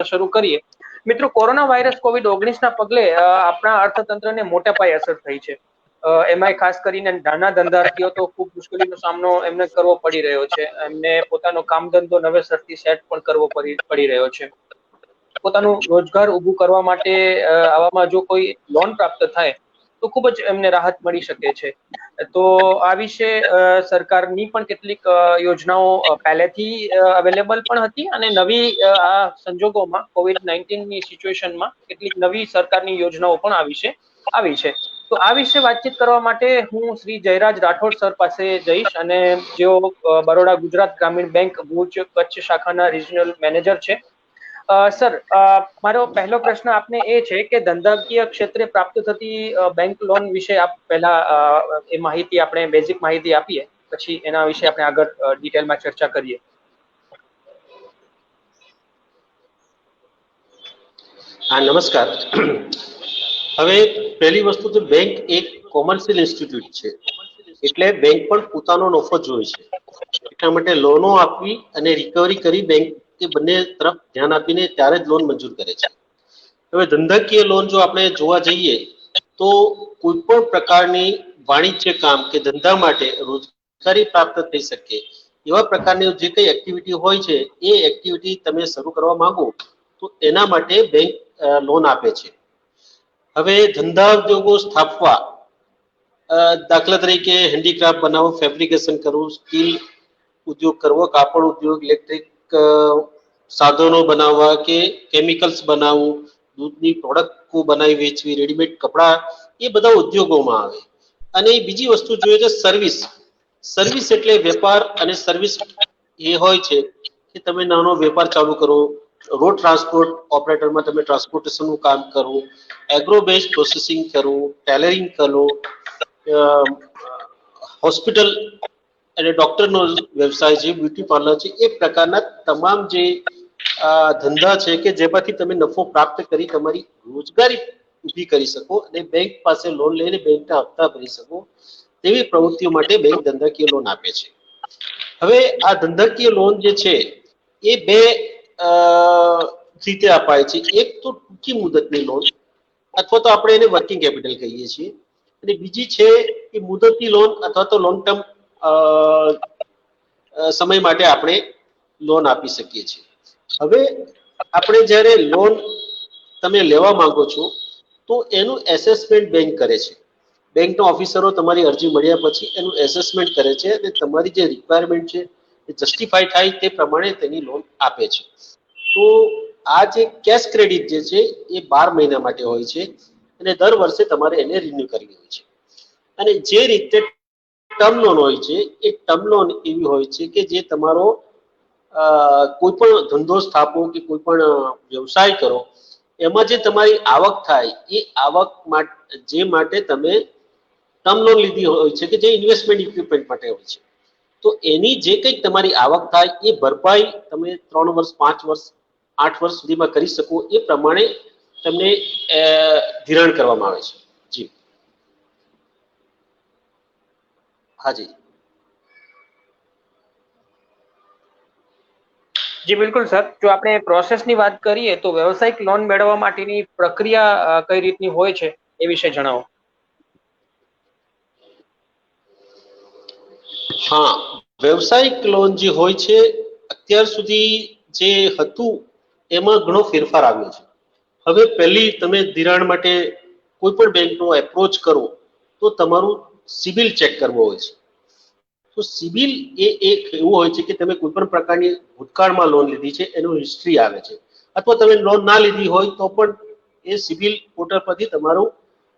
શરૂ કરીએ. મિત્રો, કોરોના વાયરસ COVID-19 ના પગલે આપણા અર્થતંત્રને મોટા પાયે અસર થઈ છે. એમાંય ખાસ કરીને નાના ધંધાર્થીઓ તો ખૂબ મુશ્કેલીનો સામનો એમને કરવો પડી રહ્યો છે. એમને પોતાનો કામ ધંધો નવેસરથી સેટ પણ કરવો પડી રહ્યો છે. પોતાનું રોજગાર ઊભું કરવા માટે આવામાં જો કોઈ લોન પ્રાપ્ત થાય તો ખૂબ જ એમને રાહત મળી શકે છે. તો આ વિશે સરકારની પણ કેટલીક યોજનાઓ પહેલેથી અવેલેબલ પણ હતી અને નવી આ સંજોગોમાં COVID-19ની સિચ્યુએશનમાં કેટલીક નવી સરકારની યોજનાઓ પણ આ વિશે આવી છે. તો આ વિશે વાતચીત કરવા માટે હું શ્રી જયરાજ રાઠોડ સર પાસે જઈશ, અને જેઓ બરોડા ગુજરાત ગ્રામીણ બેંક ભુજ કચ્છ શાખાના રિજનલ મેનેજર છે. સર, મારો પહેલો પ્રશ્ન આપને એ છે કે ધંધાકીય ક્ષેત્રે પ્રાપ્ત થતી બેંક લોન વિશે આપ પહેલા એ માહિતી આપણે બેઝિક માહિતી આપીએ, પછી એના વિશે આપણે આગળ ડિટેલમાં ચર્ચા કરીએ. હા, નમસ્કાર. હવે પહેલી વસ્તુ તો બેંક એક કોમર્શિયલ ઇન્સ્ટિટ્યૂટ છે, એટલે બેંક પણ પોતાનો નફો જોઈ છે. એટલા માટે લોનો આપવી અને રિકવરી કરી બેંક એ બંને તરફ ધ્યાન આપીને ત્યારે જ લોન મંજૂર કરે છે. હવે ધંધાકીય લોન જો આપણે જોવા જઈએ તો કોઈ પણ પ્રકારની વાણિજ્ય કામ કે ધંધા માટે રોજગારી પ્રાપ્ત થઈ શકે એવા પ્રકારની જે કઈ એક્ટિવિટી હોય છે એ એક્ટિવિટી તમે શરૂ કરવા માંગો તો એના માટે બેંક લોન આપે છે. હવે ધંધા ઉદ્યોગો સ્થાપવા, દાખલા તરીકે હેન્ડીક્રાફ્ટ બનાવવું, ફેબ્રિકેશન કરવું, સ્ટીલ ઉદ્યોગ કરવો, કાપડ ઉદ્યોગ, ઇલેક્ટ્રિક સાધનો બનાવવા કે કેમિકલ્સ બનાવવું, દૂધની પ્રોડક્ટ બનાવી વેચવી, રેડીમેડ કપડા, એ બધા ઉદ્યોગોમાં આવે. અને બીજી વસ્તુ જોઈએ છે સર્વિસ. સર્વિસ એટલે વેપાર અને સર્વિસ એ હોય છે કે તમે નાનો વેપાર ચાલુ કરો, રોડ ટ્રાન્સપોર્ટ ઓપરેટરમાં તમે ટ્રાન્સપોર્ટેશનનું કામ કરો, એગ્રો બેઝ પ્રોસેસિંગ કરવું, ટેલરિંગ કરો, હોસ્પિટલ અને ડોક્ટરનો વ્યવસાય છે, બ્યુટી પાર્લર છે, એ પ્રકારના તમામ જે ધંધા છે કે જેમાંથી તમે નફો પ્રાપ્ત કરી તમારી રોજગારી ઊભી કરી શકો અને બેંક પાસે લોન લઈને બેંકના હપ્તા ભરી શકો, તેવી પ્રવૃત્તિઓ માટે બેંક ધંધાકીય લોન આપે છે. હવે આ ધંધાકીય લોન જે છે એ બે રીતે અપાય છે. એક તો ટૂંકી મુદતની લોન, અથવા તો આપણે એને વર્કિંગ કેપિટલ કહીએ છીએ, અને બીજી છે કે મુદતની લોન અથવા તો લોંગ ટર્મ સમય માટે આપણે લોન આપી શકીએ છીએ. હવે આપણે જ્યારે લોન તમે લેવા માંગો છો તો એનું એસેસમેન્ટ બેંક કરે છે. બેંકના ઓફિસરો તમારી અરજી મળ્યા પછી એનું એસેસમેન્ટ કરે છે અને તમારી જે રિક્વાયરમેન્ટ છે એ જસ્ટિફાઈ થાય તે પ્રમાણે તેની લોન આપે છે. તો આ જે કેશ ક્રેડિટ જે છે એ 12 મહિના માટે હોય છે અને દર વર્ષે તમારે એને રિન્યુ કરવી હોય છે. અને જે રીતે ટર્મ લોન હોય છે એ ટર્મ લોન એવી હોય છે કે જે તમારો કોઈ પણ ધંધો સ્થાપો કે કોઈ પણ વ્યવસાય કરો, એમાં જે તમારી આવક થાય એ આવક જે માટે તમે ટર્મ લોન લીધી હોય છે કે જે ઇન્વેસ્ટમેન્ટ ઇક્વિપમેન્ટ માટે હોય છે, તો એની જે કંઈક તમારી આવક થાય એ ભરપાઈ તમે 3 વર્ષ, 5 વર્ષ, 8 વર્ષ સુધીમાં કરી શકો એ પ્રમાણે તમને ધિરાણ કરવામાં આવે છે. જી હાજી. જી બિલકુલ સર. જો આપણે પ્રોસેસની વાત કરીએ તો વ્યવસાયિક લોન મેળવવા માટેની પ્રક્રિયા કઈ રીતની હોય છે એ વિશે જણાવો. હા, વ્યવસાયિક લોન જે હોય છે અત્યાર સુધી જે હતું એમાં ઘણો ફેરફાર આવ્યો છે. હવે પહેલી તમે ધિરાણ માટે કોઈ પણ બેંકનો એપ્રોચ કરો તો તમારું સિબિલ ચેક કરવો હોય છે. તો સિબિલ એ એક એવું હોય છે કે તમે કોઈ પણ પ્રકારની ભૂતકાળમાં લોન લીધી છે એનું હિસ્ટ્રી આવે છે, અથવા તમે લોન ના લીધી હોય તો પણ એ સિબિલ પોર્ટલ પરથી તમારું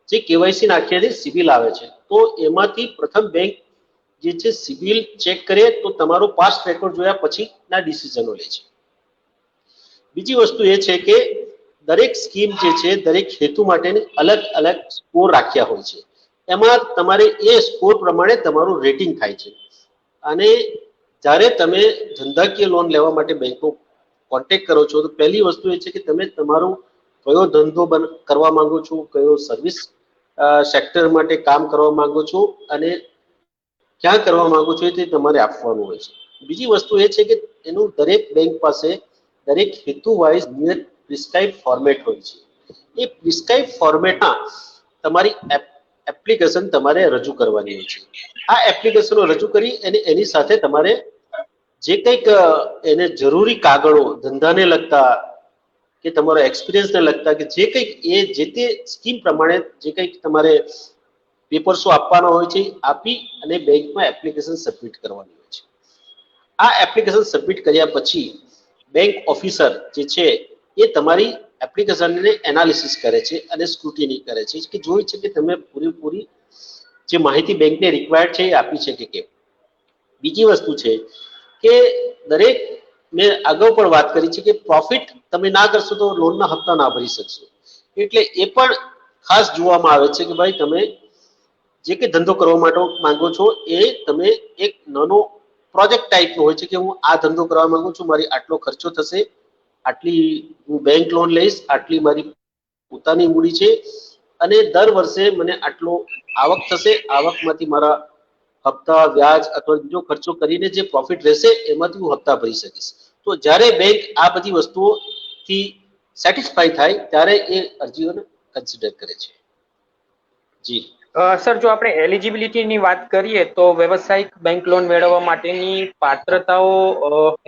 જે કેવાયસી નાખ્યાથી સિબિલ આવે છે. તો એમાંથી પ્રથમ બેંક જે છે સિબિલ ચેક કરે તો તમારો પાસ્ટ રેકોર્ડ જોયા પછી ના ડિસિઝનો લે છે. બીજી વસ્તુ એ છે કે દરેક સ્કીમ જે છે દરેક હેતુ માટેની અલગ અલગ સ્કોર રાખ્યા હોય છે. એમાં તમારે એ સ્કોર પ્રમાણે તમારું રેટિંગ થાય છે. અને જ્યારે તમે ધંધાકીય લોન લેવા માટે બેંકનો કોન્ટેક્ટ કરો છો તો પહેલી વસ્તુ એ છે કે તમે તમારો કયો ધંધો કરવા માંગો છો, કયો સર્વિસ સેક્ટર માટે કામ કરવા માંગો છો અને ક્યાં કરવા માંગો છો તે તમારે આપવાનું હોય છે. બીજી વસ્તુ એ છે કે એનું દરેક બેંક પાસે દરેક હેતુ વાઇઝ પ્રિસ્ક્રાઇબ ફોર્મેટ હોય છે. એ પ્રિસ્ક્રાઇબ ફોર્મેટમાં તમારી એપ્લિકેશન તમારે રજૂ કરવાની હોય છે. આ એપ્લિકેશનો રજૂ કરી અને એની સાથે તમારે જે કંઈક એને જરૂરી કાગળો ધંધાને લગતા કે તમારો એક્સપિરિયન્સને લગતા કે જે કંઈક એ જે તે સ્કીમ પ્રમાણે જે કંઈક તમારે પેપર્સો આપવાના હોય છે આપી અને બેંકમાં એપ્લિકેશન સબમિટ કરવાની હોય છે. આ એપ્લિકેશન સબમિટ કર્યા પછી બેંક ઓફિસર જે છે એ તમારી એપ્લિકેશનને એનાલિસિસ કરે છે અને સ્ક્રુટિની કરે છે કે જોઈ છે કે તમે પૂરેપૂરી જે માહિતી બેંકને રિક્વાયર્ડ છે એ આપી છે કે કેમ. બીજી વસ્તુ છે કે દરેક મેં અગાઉ પણ વાત કરી છે કે પ્રોફિટ તમે ના કરશો તો લોનના હપ્તા ના ભરી શકશો. એટલે એ પણ ખાસ જોવામાં આવે છે કે ભાઈ તમે જે કે ધંધો કરવા માટે માંગો છો એ તમે એક નાનો પ્રોજેક્ટ ટાઈપનો હોય છે કે હું આ ધંધો કરવા માંગુ છું, મારી આટલો ખર્ચો થશે, આટલી હું બેંક લોન લઈશ, આટલી મારી પોતાની મૂડી છે અને દર વર્ષે મને આટલો આવક થશે, આવકમાંથી મારા હપ્તા વ્યાજ અથવા બીજો ખર્ચો કરીને જે પ્રોફિટ રહેશે એમાંથી હું હપ્તા ભરી શકીશ. તો જ્યારે બેંક આ બધી વસ્તુઓથી સેટિસ્ફાઈ થાય ત્યારે એ અરજીઓને કન્સિડર કરે છે. જી સર, જો આપણે એલિજિબિલિટીની વાત કરીએ તો વ્યવસાયિક બેંક લોન મેળવવા માટેની પાત્રતાઓ,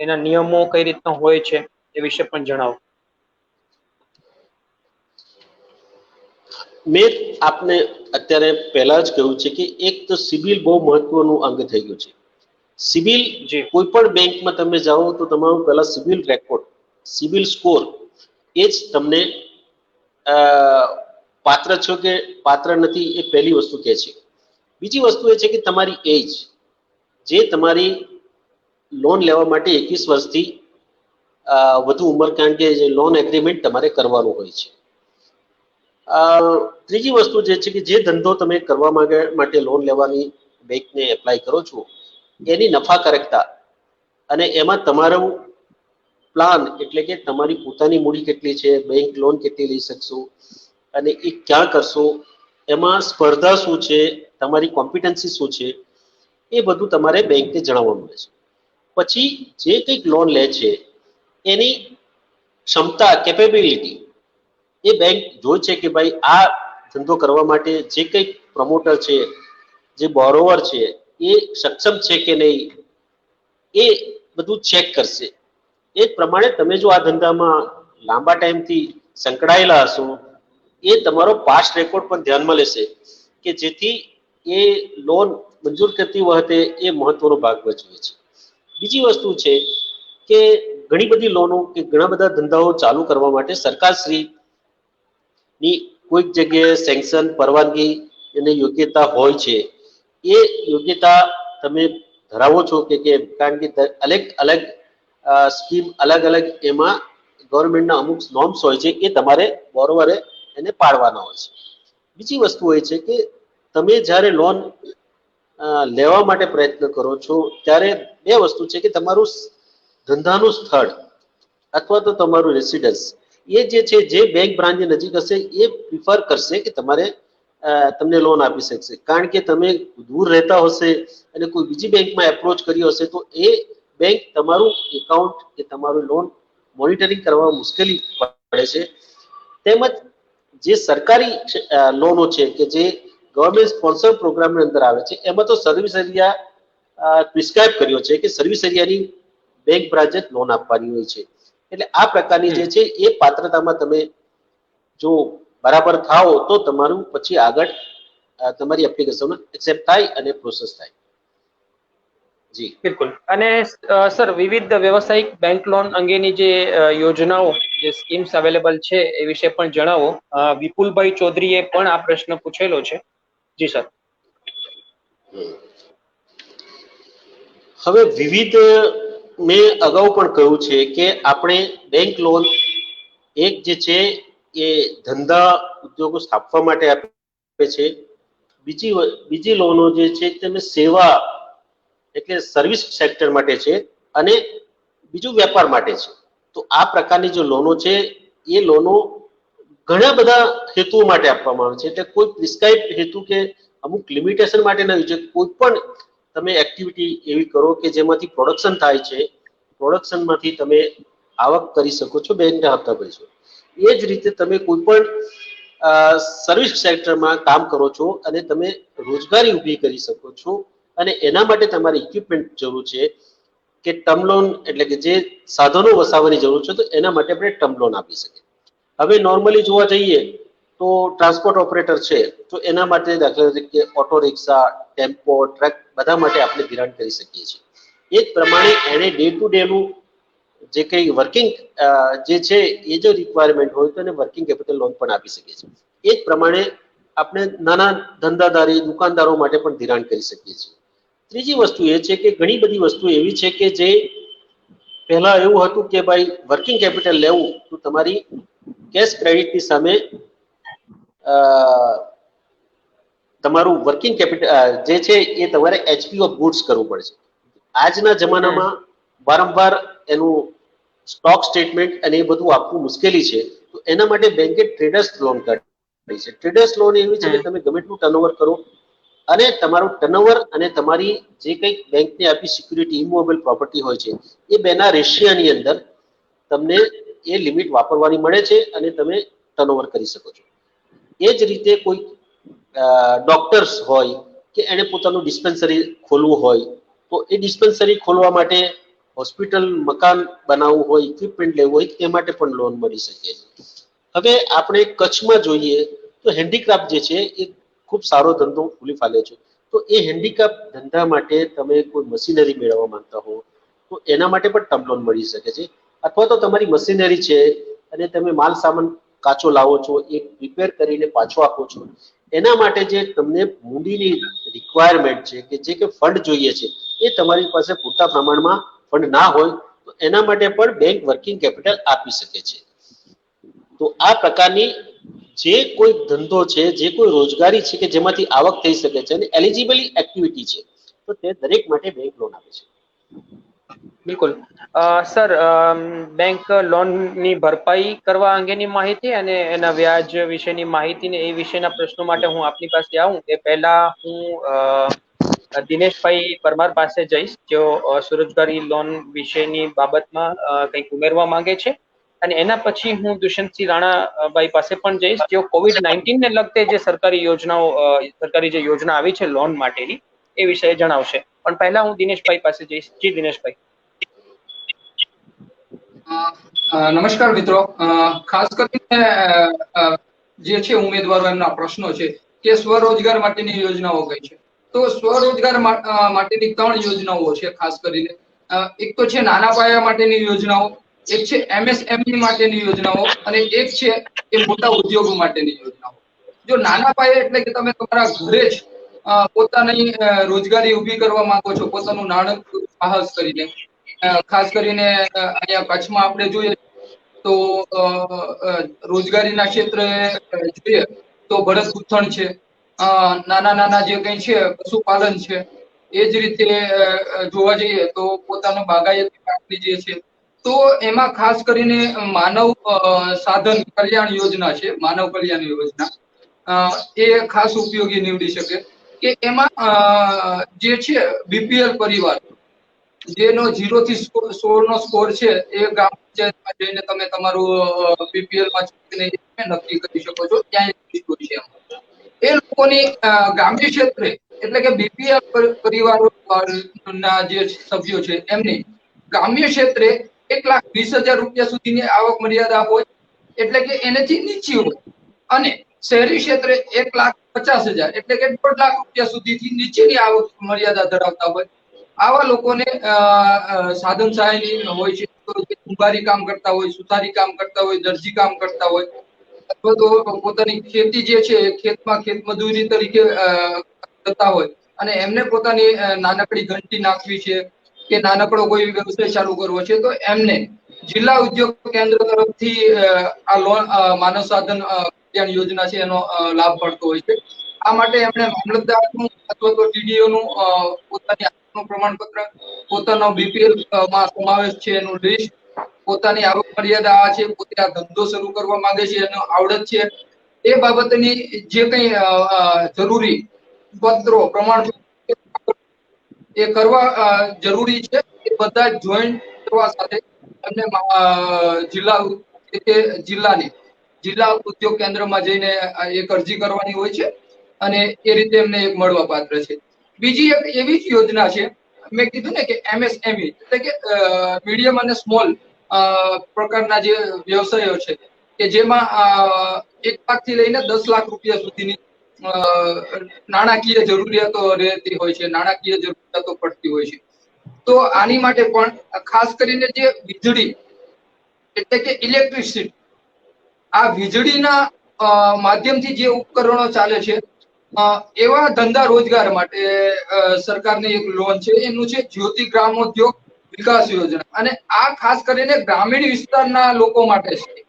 એના નિયમો કઈ રીતના હોય છે એ વિશે પણ જણાવો. મેં આપને અત્યારે પહેલા જ કહ્યું છે કે એક તો સિબિલ બહુ મહત્વનું અંગ થઈ ગયું છે. સિબિલ જી કોઈ પણ બેંકમાં તમે જાઓ તો તમારું પહેલા સિબિલ રેકોર્ડ, સિબિલ સ્કોર એ જ તમને પાત્ર છો કે પાત્ર નથી એ પહેલી વસ્તુ કહે છે. બીજી વસ્તુ એ છે કે તમારી એજ, જે તમારી લોન લેવા માટે 21 વર્ષથી વધુ ઉંમર, કારણ કે જે લોન એગ્રીમેન્ટ તમારે કરવાનું હોય છે. ત્રીજી વસ્તુ જે છે કે જે ધંધો તમે કરવા માટે લોન લેવાની બેંકને એપ્લાય કરો છો એની નફાકારકતા અને એમાં તમારું પ્લાન, એટલે કે તમારી પોતાની મૂડી કેટલી છે, બેંક લોન કેટલી લઈ શકશો અને એ ક્યાં કરશો, એમાં સ્પર્ધા શું છે, તમારી કોમ્પિટન્સી શું છે, એ બધું તમારે બેંકને જણાવવાનું રહે છે. પછી જે કંઈક લોન લે છે એની ક્ષમતા, કેપેબિલિટી એ બેંક જોઈ છે કે ભાઈ આ ધંધો કરવા માટે જે કંઈક પ્રમોટર છે, જે બોરોવર છે એ સક્ષમ છે કે નહીં એ બધું ચેક કરશે. એ જ પ્રમાણે તમે જો આ ધંધામાં લાંબા ટાઈમથી સંકળાયેલા હશો એ તમારો પાસ્ટ રેકોર્ડ પણ ધ્યાનમાં લેશે કે જેથી એ લોન મંજૂર કરતી વખતે એ મહત્વનો ભાગ ભજવે છે. બીજી વસ્તુ છે કે ઘણી બધી લોનો કે ઘણા બધા ધંધાઓ ચાલુ કરવા માટે સરકારશ્રી ની કોઈક જગ્યાએ સેન્કશન, પરવાનગી અને યોગ્યતા હોય છે. એ યોગ્યતા તમે ધરાવો છો કે કેમ, કારણ કે અલગ અલગ સ્કીમ, અલગ અલગ એમાં ગવર્મેન્ટના અમુક નોર્મ્સ હોય છે એ તમારે બોરોવરે એને પાડવાના હોય છે. બીજી વસ્તુ એ છે કે તમે જ્યારે લોન લેવા માટે પ્રયત્ન કરો છો ત્યારે બે વસ્તુ છે કે તમારું ધંધાનું સ્થળ અથવા તો તમારું રેસિડન્સ એ જે છે, જે બેંક બ્રાન્ચની નજીક હશે એ પ્રિફર કરશે કે તમારે તમને લોન આપી શકશે. કારણ કે તમે દૂર રહેતા હશે અને કોઈ બીજી બેંકમાં એપ્રોચ કર્યો હશે તો એ બેંક તમારું એકાઉન્ટ કે તમારું લોન મોનિટરિંગ કરવા મુશ્કેલી પડે છે. તેમજ જે સરકારી લોનો છે કે જે ગવર્મેન્ટ સ્પોન્સર પ્રોગ્રામની અંદર આવે છે એમાં તો સર્વિસ એરિયા પ્રિસ્ક્રાઇબ કર્યો છે કે સર્વિસ એરિયાની બેંક બ્રાન્ચે લોન આપવાની હોય છે. એટલે આ પ્રકારની જે છે એ પાત્રતામાં તમે જો બરાબર થાઓ તો તમારું પછી આગળ તમારી એપ્લિકેશન એક્સેપ્ટ થાય અને પ્રોસેસ થાય. જી બિલકુલ. અને સર, વિવિધ વ્યવસાયિક બેંક લોન અંગેની જે યોજનાઓ, જે સ્કીમ્સ અવેલેબલ છે એ વિશે પણ જણાવો. વિપુલભાઈ ચૌધરીએ પણ આ પ્રશ્ન પૂછેલો છે. જી સર. હવે વિવિધ, મેં અગાઉ પણ કહ્યું છે કે આપણે બેંક લોન એક જે છે એ ધંધા ઉદ્યોગો સ્થાપવા માટે આપે છે. બીજી લોનો જે છે તમે સેવા એટલે સર્વિસ સેક્ટર માટે છે અને બીજું વેપાર માટે છે. તો આ પ્રકારની જે લોનો છે એ લોનો ઘણા બધા હેતુઓ માટે આપવામાં આવે છે. એટલે કોઈ પ્રિસ્ક્રાઇબ હેતુ કે અમુક લિમિટેશન માટે નહીં છે. કોઈ પણ તમે એક્ટિવિટી એવી કરો કે જેમાંથી પ્રોડક્શન થાય છે, પ્રોડક્શનમાંથી તમે આવક કરી શકો છો, બેંકને હપ્તા ભરી શકો. એ જ રીતે તમે કોઈ પણ સર્વિસ સેક્ટરમાં કામ કરો છો અને તમે રોજગારી ઊભી કરી શકો છો અને એના માટે તમારે ઇક્વિપમેન્ટ જરૂર છે કે ટર્મ લોન એટલે કે જે સાધનો વસાવવાની જરૂર છે તો એના માટે આપણે ટર્મ લોન આપી શકીએ. હવે નોર્મલી જોવા જઈએ તો ટ્રાન્સપોર્ટ ઓપરેટર છે તો એના માટે દાખલા તરીકે ઓટો રિક્ષા, ટેમ્પો, ટ્રક બધા માટે આપણે ધિરાણ કરી શકીએ છીએ. એ જ પ્રમાણે એને ડે ટુ ડે નું જે કંઈ વર્કિંગ જે છે એ જો રિક્વાયરમેન્ટ હોય તો એને વર્કિંગ કેપિટલ લોન પણ આપી શકીએ છીએ. એ જ પ્રમાણે આપણે નાના ધંધાદારી દુકાનદારો માટે પણ ધિરાણ કરી શકીએ છીએ. ત્રીજી વસ્તુ એ છે કે ઘણી બધી વસ્તુ એવી છે કે જે પહેલા એવું હતું કે ભાઈ વર્કિંગ કેપિટલ લેવું તો તમારી કેશ ક્રેડિટની સામે તમારું વર્કિંગ કેપિટલ જે છે એ તમારે એચપી ઓફ ગુડ્સ કરવું પડે છે. આજના જમાનામાં વારંવાર એનું સ્ટોક સ્ટેટમેન્ટ અને એ બધું આપવું મુશ્કેલી છે તો એના માટે બેંકે ટ્રેડર્સ લોન કાઢી છે. ટ્રેડર્સ લોન એવી છે કે તમે ગમે એટલું ટર્નઓવર કરો અને તમારું ટર્નઓવર અને તમારી જે કંઈક બેંકને આપી સિક્યુરિટી ઇમૂવેબલ પ્રોપર્ટી હોય છે એ બેના રેશિયાની અંદર તમને એ લિમિટ વાપરવાની મળે છે અને તમે ટર્નઓવર કરી શકો છો. એ જ રીતે કોઈ ડોક્ટર્સ હોય કે એને પોતાનું ડિસ્પેન્સરી ખોલવું હોય તો એ ડિસ્પેન્સરી ખોલવા માટે હોસ્પિટલ મકાન બનાવવું હોય ઇક્વિપમેન્ટ લેવું હોય એ માટે પણ લોન મળી શકે. હવે આપણે કચ્છમાં જોઈએ તો હેન્ડીક્રાફ્ટ જે છે એ ખૂબ સારો ધંધો ફૂલી ફાલે છે. તો એ હેન્ડીક્રાફ્ટ ધંધા માટે તમે કોઈ મશીનરી મેળવવા માંગતા હો તો એના માટે પણ ટર્મ લોન મળી શકે છે. અથવા તો તમારી મશીનરી છે અને તમે માલ સામાન કાચો લાવો છો એ રિપેર કરીને પાછો આપો છો એના માટે જે તમને મૂડીની રિક્વાયરમેન્ટ છે કે જે કે ફંડ જોઈએ છે એ તમારી પાસે પૂરતા પ્રમાણમાં ફંડ ના હોય તો એના માટે પણ બેંક વર્કિંગ કેપિટલ આપી શકે છે. તો આ પ્રકારની જે કોઈ ધંધો છે જે કોઈ રોજગારી છે કે જેમાંથી આવક થઈ શકે છે અને એલિજિબલ એક્ટિવિટી છે તો તે દરેક માટે બેંક લોન આપે છે. બિલકુલ. સર, બેંક લોનની ભરપાઈ કરવા અંગેની માહિતી અને એના વ્યાજ વિશેની માહિતી ને એ વિશેના પ્રશ્નો માટે હું આપની પાસે આવું એ પહેલા હું દિનેશભાઈ પરમાર પાસે જઈશ, જેઓ સ્વરોજગારી લોન વિશેની બાબતમાં કંઈક ઉમેરવા માંગે છે. અને એના પછી હું દુષ્યંતસિંહ રાણાભાઈ પાસે પણ જઈશ, જેઓ COVID-19 ને લગતે જે સરકારી યોજનાઓ સરકારી જે યોજના આવી છે લોન માટેની એ વિષয়ে જણાવશે. પણ પહેલા હું દિનેશભાઈ પાસે જઈશ. જી દિનેશભાઈ. નમસ્કાર મિત્રો. ખાસ કરીને જે છે ઉમેદવારો એમના પ્રશ્નો છે કે સ્વરોજગાર માટેની યોજનાઓ કઈ છે. તો સ્વરોજગાર માટેની 3 યોજનાઓ છે ખાસ કરીને. એક તો છે નાના પાયા માટેની યોજનાઓ, એક છે MSME માટેની યોજનાઓ અને એક છે એ મોટા ઉદ્યોગો માટેની યોજનાઓ. જો નાના પાયે એટલે કે તમે તમારા ઘરે જ પોતાની રોજગારી ઊભી કરવા માંગો છો, પોતાનું નાણાકીય સાહસ કરીને. ખાસ કરીને અહીંયા કચ્છમાં આપણે જોઈએ તો રોજગારીના ક્ષેત્રે જોઈએ તો ભરત ગૂંથણ છે, નાના નાના જે કંઈ છે પશુપાલન છે, એ જ રીતે જોવા જઈએ તો પોતાનો બાગાયતી પાકની જે છે તો એમાં ખાસ કરીને માનવ સાધન કલ્યાણ યોજના છે, માનવ કલ્યાણ યોજના, એ ખાસ ઉપયોગી નીવડી શકે કે એમાં જે છે બીપીએલ પરિવાર જેનો 0 થી 16 નો સ્કોર છે એ ગ્રામ પંચાયતમાં જઈને તમે તમારું બીપીએલ માં નક્કી કરી શકો છો. ત્યાં છે એ લોકોની ગ્રામ્ય ક્ષેત્રે એટલે કે બીપીએલ પરિવારોના જે સભ્યો છે એમની ગ્રામ્ય ક્ષેત્રે 1,20,000 રૂપિયા સુધીની આવક મર્યાદા હોય એટલે કે એનાથી નીચી હોય અને શહેરી ક્ષેત્રે 1,50,000 એટલે કે 1.5 લાખ રૂપિયા સુધીથી નીચેની આવક મર્યાદા ધરાવતા હોય આવા લોકોને સાધન સહાયની હોય છે. કુંભારી કામ કરતા હોય, સુથારી કામ કરતા હોય, દરજી કામ કરતા હોય અથવા તો પોતાની ખેતી જે છે ખેતમાં ખેતમજૂરી તરીકે કરતા હોય અને એમને પોતાની નાનકડી ઘંટી નાખવી છે કે નાનકડો કોઈ વ્યવસાય ચાલુ કરવો છે તો એમને જિલ્લા ઉદ્યોગ કેન્દ્ર તરફથી આ લોન માનવ સાધન કલ્યાણ યોજના છે એનો લાભ મળતો હોય છે. આ માટે એમણે મામલતદારનું અથવા તો ટીડીઓ નું પોતાની આવકનું પ્રમાણપત્ર, પોતાનો બીપીએલ માં સમાવેશ છે એનું લિસ્ટ, પોતાની આવક મર્યાદા આ છે, પોતે આ ધંધો શરૂ કરવા માંગે છે એનો આવડત છે, એ બાબતની જે કંઈ જરૂરી પત્રો પ્રમાણપત્ર એ કરવા જરૂરી છે એ બધા જોઈન્ટ કરવા સાથે અને જિલ્લાની જિલ્લા ઉદ્યોગ કેન્દ્રમાં જઈને એક અરજી કરવાની હોય છે અને એ રીતે એમને એક મળવા પાત્ર છે. બીજી એક એવી જ યોજના છે, મેં કીધું ને કે MSME એટલે કે મીડિયમ અને સ્મોલ પ્રકારના જે વ્યવસાયો છે કે જેમાં 1 લાખથી લઈને 10 લાખ રૂપિયા સુધીની નાણાકીય જરૂરિયાતો રહેતી હોય છે, નાણાકીય જરૂરિયાતો પડતી હોય છે. તો આની માટે પણ ખાસ કરીને જે વીજળી એટલે કે ઇલેક્ટ્રિસિટી, આ વીજળીના માધ્યમથી જે ઉપકરણો ચાલે છે એવા ધંધા રોજગાર માટે સરકારની એક લોન છે, એનું છે જ્યોતિ ગ્રામોદ્યોગ વિકાસ યોજના. અને આ ખાસ કરીને ગ્રામીણ વિસ્તારના લોકો માટે છે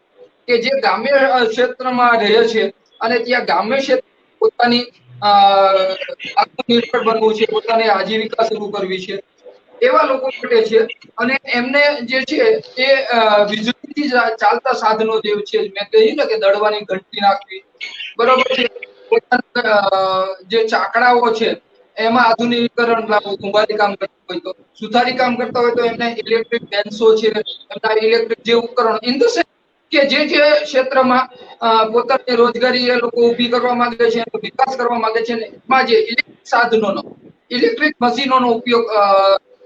કે જે ગ્રામ્ય ક્ષેત્રમાં રહે છે અને ત્યાં ગ્રામ્ય ક્ષેત્ર પોતાની આત્મનિર્ભર બનવું છે, પોતાની આજીવિકા શરૂ કરવી છે, એવા લોકો માટે છે. અને એમને જે છે એ વીજળીથી ચાલતા સાધનો જે છે, મેં કહ્યું ને કે દળવાની ઘંટી નાખવી, બરોબર છે, જે ચાકડાઓ છે એમાં આધુનિકીકરણ લાવવું, કુંભારી કામ કરતા હોય તો, સુથારી કામ કરતા હોય તો એમને ઇલેક્ટ્રિક બેન્સો છે, એમના ઇલેક્ટ્રિક જે ઉપકરણો ઇન ધ સેન્સ કે જે ક્ષેત્રમાં પોતાની રોજગારી એ લોકો ઊભી કરવા માંગે છે, વિકાસ કરવા માંગે છે, એમાં જે ઇલેક્ટ્રિક સાધનોનો, ઇલેક્ટ્રિક મશીનોનો ઉપયોગ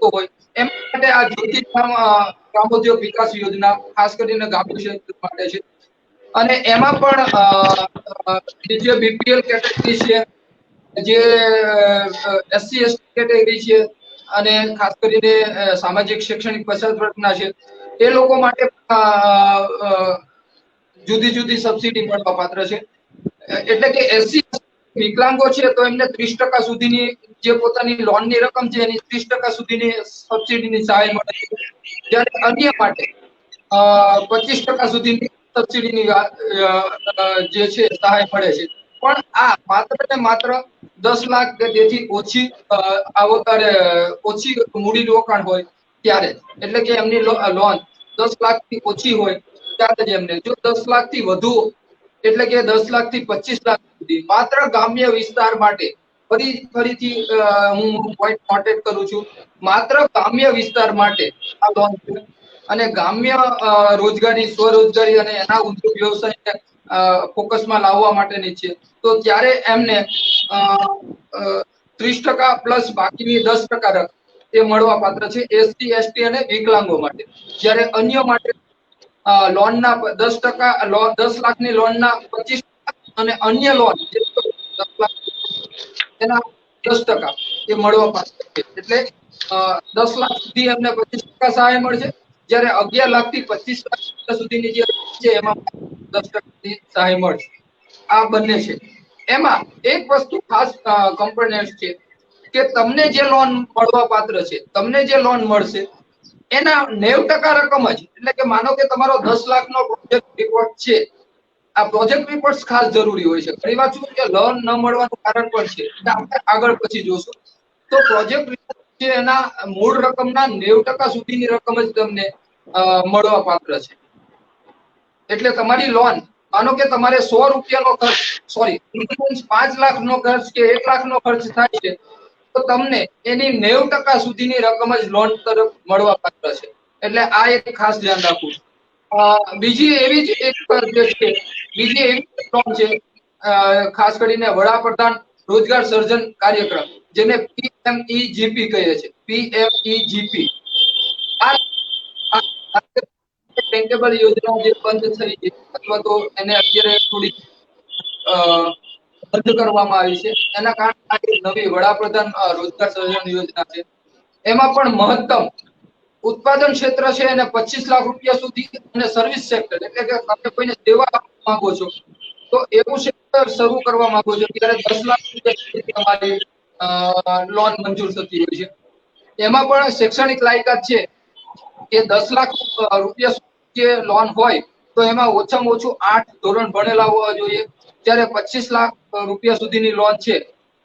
હોય એમ માટે આ જ્યોતિ ગ્રામોદ્યોગ વિકાસ યોજના ખાસ કરીને ગ્રામ્ય ક્ષેત્ર માટે છે. અને એમાં પણ જે BPL કેટેગરી છે, જે SC ST કેટેગરી છે અને ખાસ કરીને સામાજિક શૈક્ષણિક પછાત વર્ગના છે, એ લોકો માટે જુદી જુદી સબસિડી મળવા પાત્ર છે. એટલે કે SC વિકલાંગો છે તો એમને 30% સુધીની જે પોતાની લોનની રકમ છે એની 30% સુધીની સબસિડીની સહાય મળે છે. જ્યારે અન્ય માટે 25% સુધીની સબસિડીની જે છે સહાય મળે છે. પણ આ માત્ર ને માત્ર 10 લાખ કે તેથી ઓછી ઓછી મૂડી રોકાણ હોય ત્યારે, એટલે કે એમની લોન 10 લાખ થી ઓછી હોય ત્યારે જ એમને, જો 10 લાખ થી વધુ એટલે કે 10 લાખ થી 25 લાખ સુધી માત્ર ગ્રામ્ય વિસ્તાર માટે, ફરીથી હું પોઈન્ટ નોટેટ કરું છું, માત્ર ગ્રામ્ય વિસ્તાર માટે આ લોન છે. અને ગ્રામ્ય રોજગારી, સ્વરોજગારી અને એના ઉદ્યોગ વ્યવસાયને ફોકસમાં લાવવા માટેની છે. તો ત્યારે એમને 30% પ્લસ બાકીની 10% રકમ એ મળવા પાત્ર છે SC ST અને વિકલાંગો માટે. જ્યારે અન્ય માટે લોનના 10 લાખની લોનના 25% અને અન્ય લોન 10 લાખ એના 10% એ મળવા પાત્ર છે. એટલે 10 લાખ સુધી એમને 25% સહાય મળશે, જ્યારે 11 લાખ થી 25 લાખ સુધીની જે છે એમાં 10% સહાય મળશે. આ બંને છે. એમાં એક વસ્તુ ખાસ કમ્પોનન્ટ છે કે તમને જે લોન મળવા પાત્ર છે, તમને જે લોન મળશે એના 90% રકમ જ, એટલે કે માનો કે તમારો 10 લાખનો પ્રોજેક્ટ રિપોર્ટ છે, આ પ્રોજેક્ટ રિપોર્ટ ખાસ જરૂરી હોય છે. ઘણી વાર શું કે લોન ન મળવાનું કારણ પણ છે, એટલે આપણે આગળ પછી જોશું. તો પ્રોજેક્ટ રિપોર્ટ છે એના મૂળ રકમના 90% સુધીની રકમ જ તમને મળવા પાત્ર છે. એટલે તમારી લોન, માનો કે તમારે 100 રૂપિયાનો ખર્ચ, સોરી 5 લાખનો ખર્ચ કે 1 લાખનો ખર્ચ થાય છે, તો તમને એની 90% સુધીની રકમ જ લોન તરફ મળવા પાત્ર છે. એટલે આ એક ખાસ ધ્યાન રાખવું. બીજી એવી જ એક જે છે, બીજી એવી લોન છે ખાસ કરીને વડાપ્રધાન રોજગાર સર્જન કાર્યક્રમ, જેને PMEGP કહે છે, PMEGP. આ બેંકેબલ યોજના જે બંધ થઈ છે અથવા તો એને અત્યારે થોડી બંધ કરવામાં આવી છે, એના કારણે નવી વડાપ્રધાન રોજગાર સર્જન યોજના છે. એમાં પણ મહત્તમ ઉત્પાદન ક્ષેત્ર છે એને 25 લાખ રૂપિયા સુધી, અને સર્વિસ સેક્ટર એટલે કે તમે કોઈને સેવા આપવા માંગો છો તો એવું ક્ષેત્ર શરૂ કરવા માંગો છો ત્યારે 10 લાખ રૂપિયા સુધી તમારી લોન મંજૂર થતી હોય છે. એમાં પણ શૈક્ષણિક લાયકાત છે કે 10 લાખ રૂપિયા જે લોન હોય તો એમાં ઓછામાં ઓછું 8 ધોરણ ભણેલા હોવા જોઈએ. જ્યારે 25 લાખ રૂપિયા સુધીની લોન છે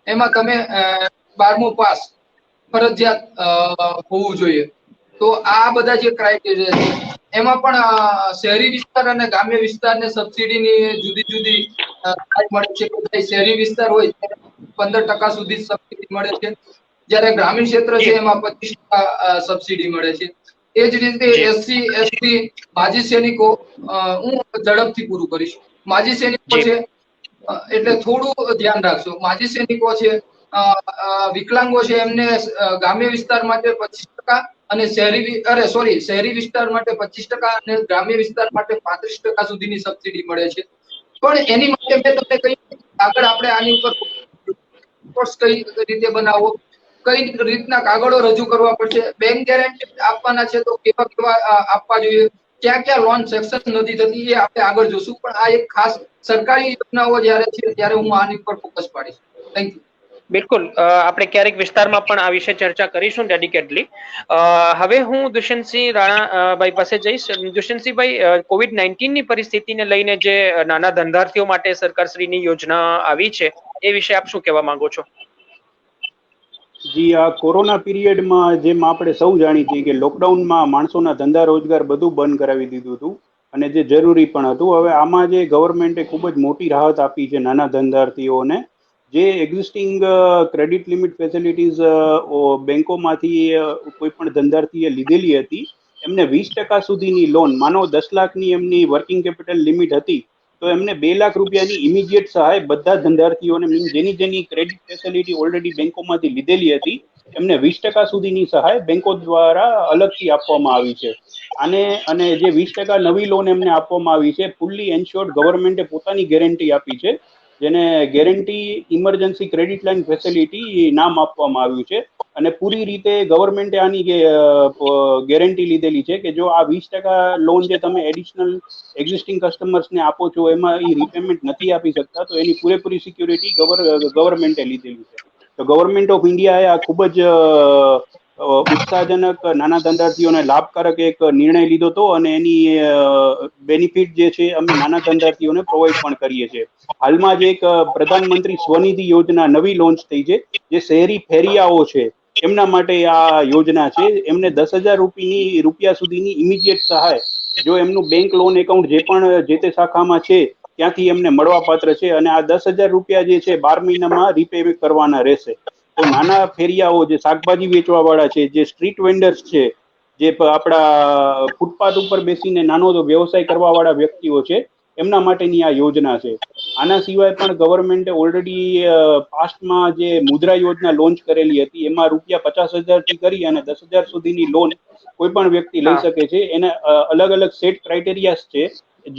એમાં તમે 12મું પાસ ફરજિયાત હોવું જોઈએ. તો આ બધા જે ક્રાઇટેરિયા છે એમાં પણ શહેરી વિસ્તાર અને ગ્રામ્ય વિસ્તારને સબસિડીની જુદી જુદી મળે છે. શહેરી વિસ્તાર હોય 15% સુધી સબસિડી મળે છે, જ્યારે ગ્રામીણ ક્ષેત્ર છે એમાં 25% સબસિડી મળે છે. એ જ રીતે SC ST માજી સૈનિકો, હું ઝડપથી પૂરું કરીશ. માજી સૈનિકો જી છે, એટલે થોડું ધ્યાન રાખજો. માજી સૈનિકો છે, વિકલાંગો છે, એમને ગ્રામ્ય વિસ્તાર માટે 25% અને શહેરી વિસ્તાર માટે 25% અને ગ્રામ્ય વિસ્તાર માટે 35% સુધીની સબસિડી મળે છે. પણ એની માટે મેં તમને કહ્યું આગળ આપણે આની ઉપર કોર્સ કઈ રીતે બનાવવો, કઈ રીતના કાગળો રજૂ કરવા પડશે, બેંક ગેરંટી આપવાના છે તો કેવા કેવા આપવા જોઈએ, ક્યાં ક્યાં લોન સેક્શન નથી થતી એ આપણે આગળ જોશું. પણ આ એક ખાસ સરકારી યોજનાઓ જ્યારે છે ત્યારે હું આની પર ફોકસ પાડીશ. Thank you. બિલકુલ, આપણે ક્યારેક વિસ્તારમાં પણ આ વિશે ચર્ચા કરીશું ડેડિકેટલી. હવે હું દુષ્યંતસિંહ રાણા ભાઈ પાસે જઈશ. દુષ્યંતસિંહભાઈ, COVID-19 ની પરિસ્થિતિને લઈને જે નાના ધંધાર્થીઓ માટે સરકારશ્રીની યોજના આવી છે એ વિશે આપ શું કહેવા માંગો છો? જી, આ કોરોના પીરિયડમાં જેમ આપણે સૌ જાણીએ છીએ કે લોકડાઉનમાં માણસોના ધંધા રોજગાર બધું બંધ કરાવી દીધું હતું અને જે જરૂરી પણ હતું. હવે આમાં જે ગવર્મેન્ટે ખૂબ જ મોટી રાહત આપી છે નાના ધંધાર્થીઓને. જે એક્ઝિસ્ટિંગ ક્રેડિટ લિમિટ ફેસિલિટીઝ બેંકોમાંથી કોઈ પણ ધંધાર્થીએ લીધેલી હતી, એમને 20% સુધીની લોન, માનો 10 લાખની એમની વર્કિંગ કેપિટલ લિમિટ હતી, તો એમને 2 લાખ રૂપિયાની ઇમિડિયેટ સહાય બધા ધંધાર્થીઓને, જેની જેની ક્રેડિટ ફેસિલિટી ઓલરેડી બેંકોમાંથી લીધેલી હતી, એમને 20% સુધીની સહાય બેંકો દ્વારા અલગથી આપવામાં આવી છે. અને જે 20% નવી લોન એમને આપવામાં આવી છે, ફુલ્લી એન્શ્યોર્ડ, ગવર્મેન્ટે પોતાની ગેરંટી આપી છે, જેને guarantee emergency credit line facility નામ આપવામાં આવ્યું છે. અને પૂરી રીતે ગવર્મેન્ટે આની ગેરંટી લીધેલી છે કે જો આ 20% લોન જે તમે એડિશનલ એક્ઝિસ્ટિંગ કસ્ટમર્સને આપો છો એમાં એ રીપેમેન્ટ નથી આપી શકતા, તો એની પૂરેપૂરી સિક્યુરિટી ગવર્મેન્ટે લીધેલી છે. તો ગવર્મેન્ટ ઓફ ઇન્ડિયાએ આ ખૂબ જ ઉત્સાહજનક નાના ધંધાર્થીઓને લાભકારક એક નિર્ણય લીધો હતો અને એની બેનિફિટ જે છે અમે નાના ધંધાર્થીઓને પ્રોવાઈડ પણ કરીએ છીએ. હાલમાં જ એક પ્રધાનમંત્રી સ્વનિધિ યોજના નવી લોન્ચ થઈ છે, જે શહેરી ફેરિયાઓ છે એમના માટે આ યોજના છે. એમને 10,000 રૂપિયા સુધીની ઇમિડિયેટ સહાય જો એમનું બેંક લોન એકાઉન્ટ જે પણ જે તે શાખામાં છે ત્યાંથી એમને મળવાપાત્ર છે. અને આ 10,000 રૂપિયા જે છે 12 મહિનામાં રીપે કરવાના રહેશે. તો નાના ફેરિયાઓ, જે શાકભાજી વેચવા વાળા છે, જે સ્ટ્રીટ વેન્ડર્સ છે, જે આપણા ફૂટપાથ ઉપર બેસીને નાનો વ્યવસાય કરવા વાળા વ્યક્તિઓ છે, એમના માટેની આ યોજના છે. આના સિવાય પણ ગવર્મેન્ટે ઓલરેડી પાસ્ટમાં જે મુદ્રા યોજના લોન્ચ કરેલી હતી, એમાં ₹50,000 થી કરી અને 10,000 સુધીની લોન કોઈ પણ વ્યક્તિ લઈ શકે છે. એને અલગ અલગ સેટ ક્રાઇટેરિયાસ છે,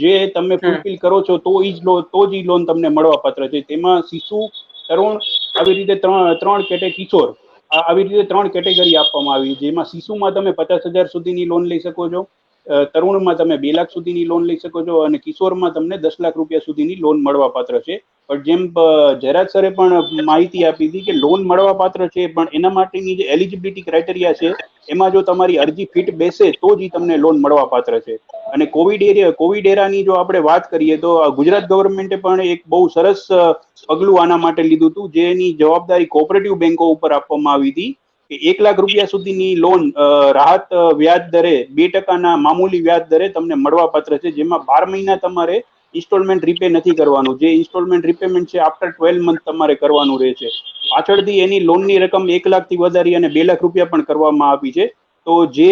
જે તમે ફૂલફિલ કરો છો તો જ ઈ લોન તમને મળવાપાત્ર છે. તેમાં શિશુ, તરુણ, આવી રીતે કિશોર, આવી રીતે 3 કેટેગરી આપવામાં આવી, જેમાં શિશુમાં તમે 50,000 સુધીની લોન લઈ શકો છો, તરુણમાં તમે 2 લાખ સુધીની લોન લઈ શકો છો અને કિશોરમાં તમને 10 લાખ રૂપિયા સુધીની લોન મળવાપાત્ર છે. પણ જેમ જયરાજ સરે પણ માહિતી આપી હતી કે લોન મળવાપાત્ર છે, પણ એના માટેની જે એલિજિબિલિટી ક્રાઇટેરિયા છે એમાં જો તમારી અરજી ફિટ બેસે તો જ તમને લોન મળવાપાત્ર છે. અને કોવિડ એરાની જો આપણે વાત કરીએ તો ગુજરાત ગવર્મેન્ટે પણ એક બહુ સરસ પગલું આના માટે લીધું હતું, જેની જવાબદારી કોઓપરેટિવ બેંકો ઉપર આપવામાં આવી હતી કે 1 લાખ રૂપિયા સુધીની લોન રાહત વ્યાજ દરે 2%ના મામૂલી વ્યાજ દરે તમને મળવાપાત્ર છે, જેમાં 12 મહિના તમારે ઇન્સ્ટોલમેન્ટ રીપે નથી કરવાનું. જે ઇન્સ્ટોલમેન્ટ રીપેમેન્ટ છે આફ્ટર 12 મંથ તમારે કરવાનું રહે છે. પાછળથી એની લોનની રકમ 1 લાખથી વધારી અને 2 લાખ રૂપિયા પણ કરવામાં આવી છે. તો જે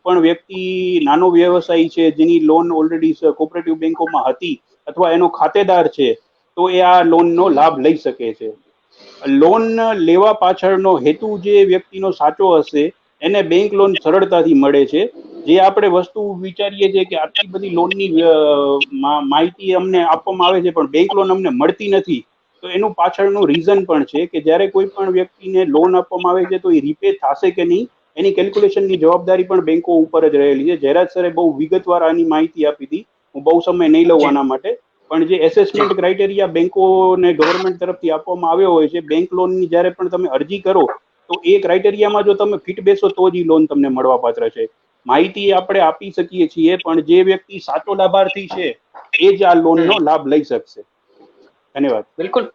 પણ વ્યક્તિ નાનો વ્યવસાયી છે, જેની લોન ઓલરેડી કોઓપરેટિવ બેંકોમાં હતી અથવા એનો ખાતેદાર છે, તો એ આ લોનનો લાભ લઈ શકે છે. લોન લેવા પાછળનો હેતુ જે વ્યક્તિનો સાચો હશે એને બેંક લોન સરળતાથી મળે છે. જે આપણે વસ્તુ વિચારીએ છીએ કે આટલી બધી લોનની માહિતી અમને આપવામાં આવે છે પણ બેંક લોન અમને મળતી નથી, તો એનું પાછળનું રીઝન પણ છે કે જ્યારે કોઈ પણ વ્યક્તિને લોન આપવામાં આવે છે તો એ રીપે થશે કે નહીં, એની કેલ્ક્યુલેશનની જવાબદારી પણ બેંકો ઉપર જ રહેલી છે. જયરાજ સરે બહુ વિગતવાર આની માહિતી આપી હતી, હું બહુ સમય નહીં લઉં આના માટે. પણ જે એસેસમેન્ટ ક્રાઇટેરિયા બેંકોને ગવર્મેન્ટ તરફથી આપવામાં આવ્યો હોય છે, બેંક લોનની જ્યારે પણ તમે અરજી કરો તો એ ક્રાઇટેરિયામાં જો તમે ફિટ બેસો તો જ લોન તમને મળવાપાત્ર છે. માહિતી આપણે આપી શકીએ છીએ, પણ જે વ્યક્તિ સાચો લાભાર્થી છે એ જ આ લોનનો લાભ લઈ શકશે. ધન્યવાદ. બિલકુલ.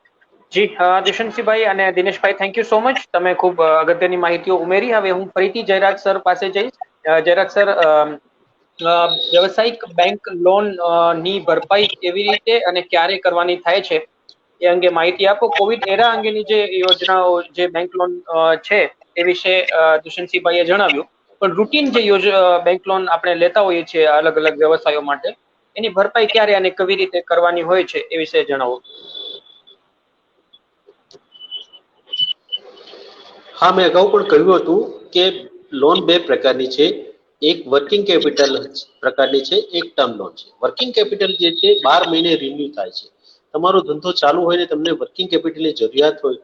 જી, દુષ્યંતસિંહભાઈ અને Dineshbhai, thank you so much. તમે ખૂબ અગત્યની માહિતીઓ ઉમેરી. હવે હું ફરીથી જયરાજ સર પાસે જઈશ. જયરાજ સર, વ્યવસાયિક બેંક લોન ની ભરપાઈ કેવી રીતે અને ક્યારે કરવાની થાય છે એ અંગે માહિતી આપો. કોવિડ એરા અંગેની જે યોજનાઓ, જે બેંક લોન છે એ વિશે દુષ્યંતસિંહભાઈએ જણાવ્યું. પણ રૂટીન જે બેંક લોન આપણે લેતા હોઈએ છીએ અલગ અલગ વ્યવસાયો માટે, એની ભરપાઈ ક્યારે અને કેવી રીતે કરવાની હોય છે એ વિશે જણાવો. હા, મેં અગાઉ પણ કહ્યું હતું કે લોન બે પ્રકારની છે. એક વર્કિંગ કેપિટલ પ્રકારની છે, એક ટર્મ લોન છે. વર્કિંગ કેપિટલ જે છે 12 મહિને રિન્યુ થાય છે. તમારો ધંધો ચાલુ હોય ને તમને વર્કિંગ કેપિટલની જરૂરિયાત હોય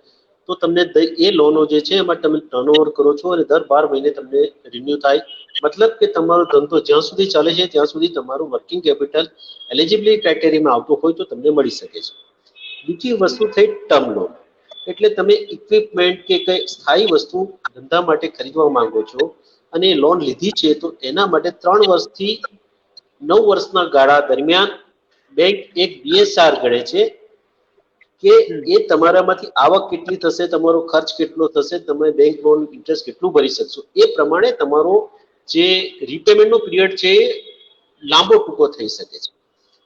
તો તમને એ લોનો જે છે એમાં તમે ટર્નઓવર કરો છો અને દર 12 મહિને તમને રિન્યુ થાય. મતલબ કે તમારો ધંધો જ્યાં સુધી ચાલે છે ત્યાં સુધી તમારું વર્કિંગ કેપિટલ એલિજિબિલિટી ક્રાઇટેરિયામાં આવતું હોય તો તમને મળી શકે છે. બીજી વસ્તુ થઈ ટર્મ લોન, એટલે તમે ઇક્વિપમેન્ટ કે કઈ સ્થાયી વસ્તુ ધંધા માટે ખરીદવા માંગો છો અને લોન લીધી છે તો એના માટે 3 વર્ષથી 9 વર્ષના ગાળા દરમિયાન બેંક એક BSR ગણે છે કે એ તમારામાંથી આવક કેટલી થશે, તમારો ખર્ચ કેટલો થશે, તમે બેંક લોન ઇન્ટરેસ્ટ કેટલું ભરી શકશો એ પ્રમાણે તમારો જે રીપેમેન્ટનો પિરિયડ છે એ લાંબો ટૂંકો થઈ શકે છે.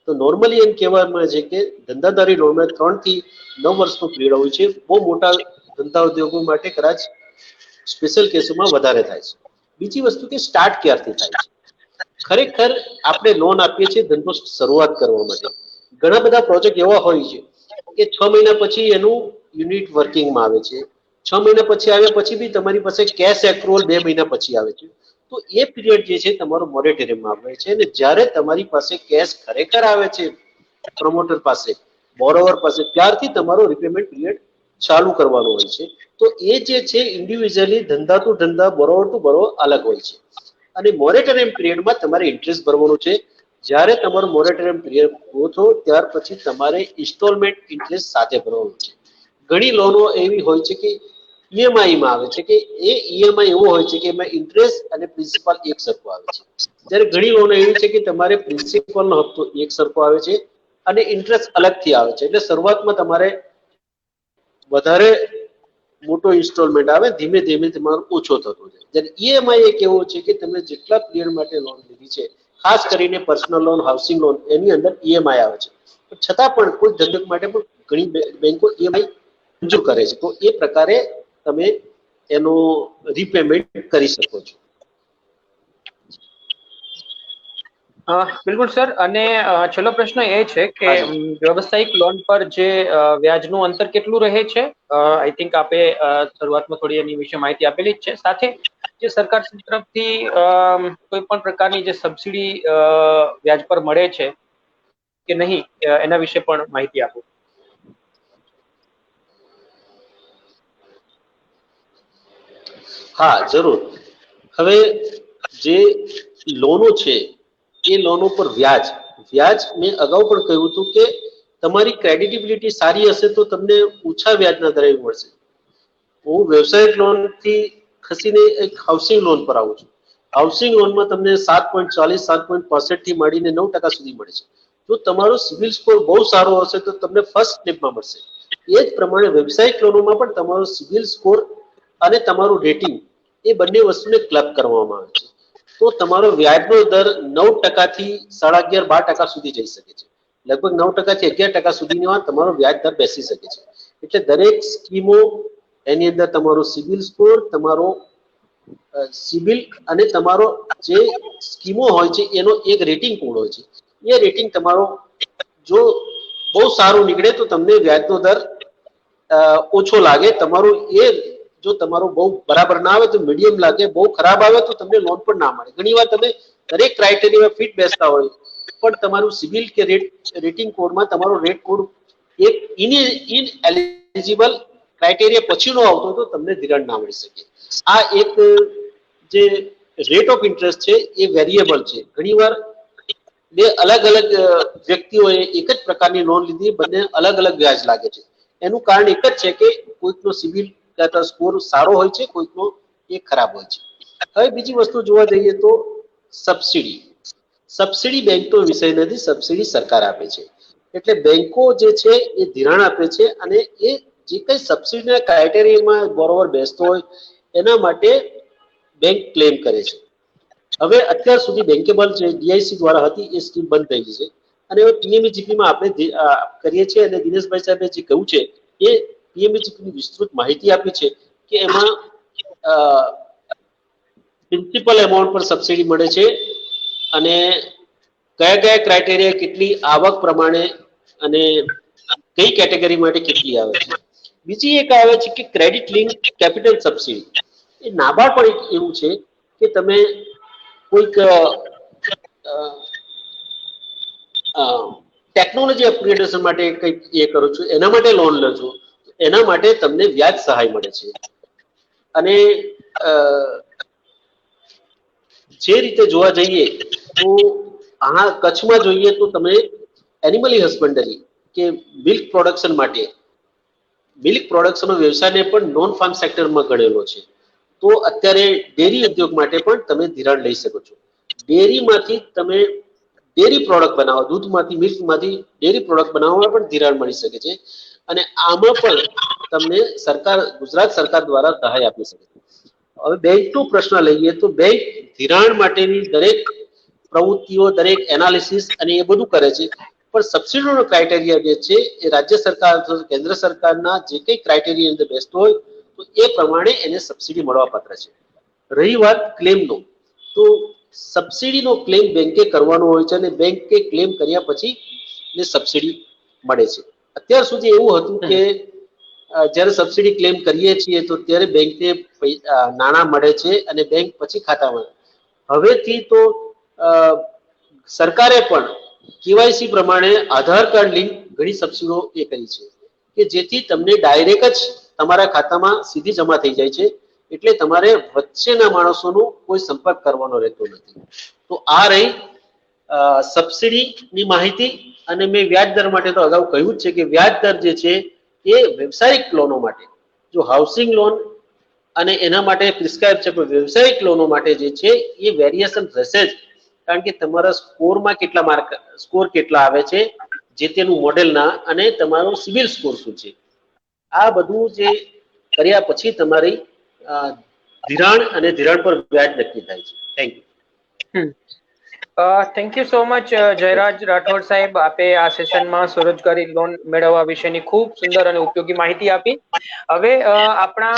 તો નોર્મલી એમ કહેવામાં છે કે ધંધાદારી લોનમાં 3 થી 9 વર્ષનો પિરિયડ હોય છે. બહુ મોટા ધંધા ઉદ્યોગો માટે કદાચ સ્પેશિયલ કેસોમાં વધારે થાય છે. બીજી વસ્તુ કે સ્ટાર્ટ ક્યારથી થાય છે. ખરેખર આપણે લોન આપીએ છીએ ધંધો શરૂઆત કરવા માટે. ઘણા બધા પ્રોજેક્ટ એવા હોય છે કે 6 મહિના પછી એનું યુનિટ વર્કિંગમાં આવે છે. 6 મહિના પછી આવ્યા પછી બી તમારી પાસે કેશ એક્રુઅલ 2 મહિના પછી આવે છે. તો એ પિરિયડ જે છે તમારો મોરેટોરિયમમાં આવે છે અને જ્યારે તમારી પાસે કેશ ખરેખર આવે છે પ્રમોટર પાસે, બોરોવર પાસે, ત્યારથી તમારો રિપેમેન્ટ પિરિયડ ચાલુ કરવાનો હોય છે. તો એ જે છે ઇન્ડિવિજ્યુઅલી ધંધા ટુ ધંધા, બોરોવર ટુ બોરોવર અલગ હોય છે. અને મોરેટોરિયમ પિરિયડમાં તમારે ઇન્ટરેસ્ટ ભરવાનો છે. જ્યારે તમારો મોરેટોરિયમ પિરિયડ પૂરો થયો ત્યાર પછી તમારે ઇન્સ્ટોલમેન્ટ ઇન્ટરેસ્ટ સાથે ભરવાનો છે. ઘણી લોનો એવી હોય છે કે EMI માં આવે છે કે એ EMI એવો હોય છે કે એમાં ઇન્ટરેસ્ટ અને પ્રિન્સિપાલ એક સરખો આવે છે. જ્યારે ઘણી લોનો એવી છે કે તમારે પ્રિન્સિપલનો હપ્તો એક સરખો આવે છે અને ઇન્ટરેસ્ટ અલગથી આવે છે. એટલે શરૂઆતમાં તમારે વધારે મોટો ઇન્સ્ટોલમેન્ટ આવે, ધીમે ધીમે તમારો ઓછો થતો જાય. જ્યારે EMI એક એવો છે કે તમે જેટલા પિરિયડ માટે લોન લીધી છે, ખાસ કરીને પર્સનલ લોન, હાઉસિંગ લોન, એની અંદર EMI આવે છે. છતાં પણ કોઈ ધંધો માટે પણ ઘણી બેંકો EMI મંજૂર કરે છે. તો એ પ્રકારે તમે એનું રીપેમેન્ટ કરી શકો છો. બિલકુલ સર. અને છેલ્લો પ્રશ્ન એ છે કે વ્યવસાયિક લોન પર જે વ્યાજનું અંતર કેટલું રહે છે? આઈ થિંક આપે શરૂઆતમાં થોડી એની વિશે માહિતી આપેલી જ છે. સાથે જે સરકાર તરફથી કોઈ પણ પ્રકારની જે સબસિડી વ્યાજ પર મળે છે કે નહીં, એના વિશે પણ માહિતી આપો. હા, જરૂર. હવે જે લોનો છે એ લોનો પર વ્યાજ મેં અગાઉ પણ કહ્યું હતું કે તમારી ક્રેડિટેબિલિટી સારી હશે તો તમને ઓછા વ્યાજના દરે મળશે. હું વ્યવસાયિક લોનથી ખસીને એક હાઉસિંગ લોન પર આવું છું. હાઉસિંગ લોનમાં તમને 7.40, 7.65 થી માંડીને 9% સુધી મળે છે. જો તમારો સિવિલ સ્કોર બહુ સારો હશે તો તમને ફર્સ્ટ સ્ટેપમાં મળશે. એ જ પ્રમાણે વ્યવસાયિક લોનોમાં પણ તમારો સિવિલ સ્કોર અને તમારું રેટિંગ એ બંને વસ્તુને ક્લબ કરવામાં આવે છે. તો તમારો વ્યાજનો દર 9% થી 11.5, 12% સુધી જઈ શકે છે. લગભગ 9% થી 11% સુધીમાં તમારો વ્યાજ દર બેસી શકે છે. એટલે દરેક સ્કીમો એની અંદર તમારો સિવિલ સ્કોર, તમારો સિવિલ અને તમારો જે સ્કીમો હોય છે એનો એક રેટિંગ કોડ હોય છે. એ રેટિંગ તમારો જો બહુ સારું નીકળે તો તમને વ્યાજનો દર ઓછો લાગે. તમારું એ જો તમારું બહુ બરાબર ના આવે તો મીડિયમ લાગે, બહુ ખરાબ આવે તો તમને લોન પણ ના મળે. ઘણીવાર તમે દરેક ક્રાઇટેરિયામાં ફિટ બેસતા હોય પણ તમારું સિવિલ કે રેટિંગ કોડમાં તમારો રેટ કોડ એક ઇનએલિજિબલ ક્રાઇટેરિયા પછીનો આવતો તો તમને ધિરાણ ના મળી શકે. આ એક જે રેટ ઓફ ઇન્ટરેસ્ટ છે એ વેરિયેબલ છે. ઘણીવાર બે અલગ અલગ વ્યક્તિઓએ એક જ પ્રકારની લોન લીધી, બંને અલગ અલગ વ્યાજ લાગે છે. એનું કારણ એક જ છે કે કોઈકનો સિવિલ સ્કોર સારો હોય છે, કોઈકનો એ ખરાબ હોય છે. હવે બીજી વસ્તુ જોવા જઈએ તો સબસિડી બેંકનો વિષય નથી, સબસિડી સરકાર આપે છે. એટલે બેંકો જે છે એ ધિરાણ આપે છે અને એ જે કઈ સબસિડીના ક્રાઇટેરિયામાં બોરોવર બેસતો હોય એના માટે બેંક ક્લેમ કરે છે. હવે અત્યાર સુધી બેંકેબલ જે DIC દ્વારા હતી એ સ્કીમ બંધ થઈ ગઈ છે અને હવે PMEGP-માં આપણે કરીએ છીએ અને દિનેશભાઈ સાહેબે જે કહ્યું છે એ PMEGP-ની વિસ્તૃત માહિતી આપી છે કે એમાં પ્રિન્સિપલ એમાઉન્ટ પર સબસિડી મળે છે અને કયા કયા ક્રાઇટેરિયા, કેટલી આવક પ્રમાણે અને કઈ કેટેગરી માટે કેટલી આવે છે. બીજી એક આવે છે કે ક્રેડિટ લિંક કેપિટલ સબસિડી. એ નાબાર્ડ પણ એક એવું છે કે તમે કોઈક ટેકનોલોજી અપગ્રેડેશન માટે કંઈક એ કરો છો, એના માટે લોન લો છો, એના માટે તમને વ્યાજ સહાય મળે છે. અને જે રીતે જોવા જઈએ તો કચ્છમાં જોઈએ તો તમે એનિમલી હસબન્ડરી કે મિલ્ક પ્રોડક્શન માટે, મિલ્ક પ્રોડક્શન વ્યવસાયને પણ નોન ફાર્મ સેક્ટરમાં ગણેલો છે. તો અત્યારે ડેરી ઉદ્યોગ માટે પણ તમે ધિરાણ લઈ શકો છો. ડેરીમાંથી તમે ડેરી પ્રોડક્ટ બનાવો, દૂધમાંથી, મિલ્કમાંથી ડેરી પ્રોડક્ટ બનાવવામાં પણ ધિરાણ મળી શકે છે. અને આમાં પણ તમને સરકાર, ગુજરાત સરકાર દ્વારા સહાય આપી શકે છે. હવે બેંકનો પ્રશ્ન લઈએ તો બેંક ધિરાણ માટેની દરેક પ્રવૃત્તિઓ, દરેક એનાલિસિસ અને એ બધું કરે છે. પણ સબસિડીનો ક્રાઇટેરિયા જે છે એ રાજ્ય સરકાર અથવા કેન્દ્ર સરકારના જે કંઈ ક્રાઇટેરિયા અંદર બેસતો હોય તો એ પ્રમાણે એને સબસિડી મળવા પાત્ર છે. રહી વાત ક્લેમનો, તો સબસિડીનો ક્લેમ બેંકે કરવાનો હોય છે અને બેંકે ક્લેમ કર્યા પછી ને સબસિડી મળે છે. અત્યાર સુધી એવું હતું કે જ્યારે સબસિડી ક્લેમ કરીએ છીએ તો ત્યારે બેંકને નાણાં મળે છે અને બેંક પછી ખાતામાં. હવેથી તો સરકારે પણ કેવાયસી પ્રમાણે આધાર કાર્ડ લિંક ઘણી સબસિડીઓ એ કરી છે કે જેથી તમને ડાયરેક્ટ જ તમારા ખાતામાં સીધી જમા થઈ જાય છે. એટલે તમારે વચ્ચેના માણસોનો કોઈ સંપર્ક કરવાનો રહેતો નથી. તો આ રહી સબસિડીની માહિતી. અને મેં વ્યાજ દર માટે તો અગાઉ કહ્યું જ છે કે વ્યાજ દર જે છે એ વ્યવસાયિક લોનો માટે, જો હાઉસિંગ લોન અને એના માટે પ્રિસ્ક્રાઇબ છે, પણ વ્યવસાયિક લોનો માટે જે છે એ વેરિએશન રહેશે જ. કારણ કે તમારા સ્કોરમાં કેટલા માર્ક, સ્કોર કેટલા આવે છે જે તેનું મોડેલના, અને તમારો સિવિલ સ્કોર શું છે, આ બધું જે કર્યા પછી તમારી ધિરાણ અને ધિરાણ પર વ્યાજ નક્કી થાય છે. Thank you. Thank you so much Jayraj Rathod સાહેબ. આપે આ સેશનમાં સ્વરોજગારી લોન મેળવવા વિશેની ખૂબ સુંદર અને ઉપયોગી માહિતી આપી. હવે આપણા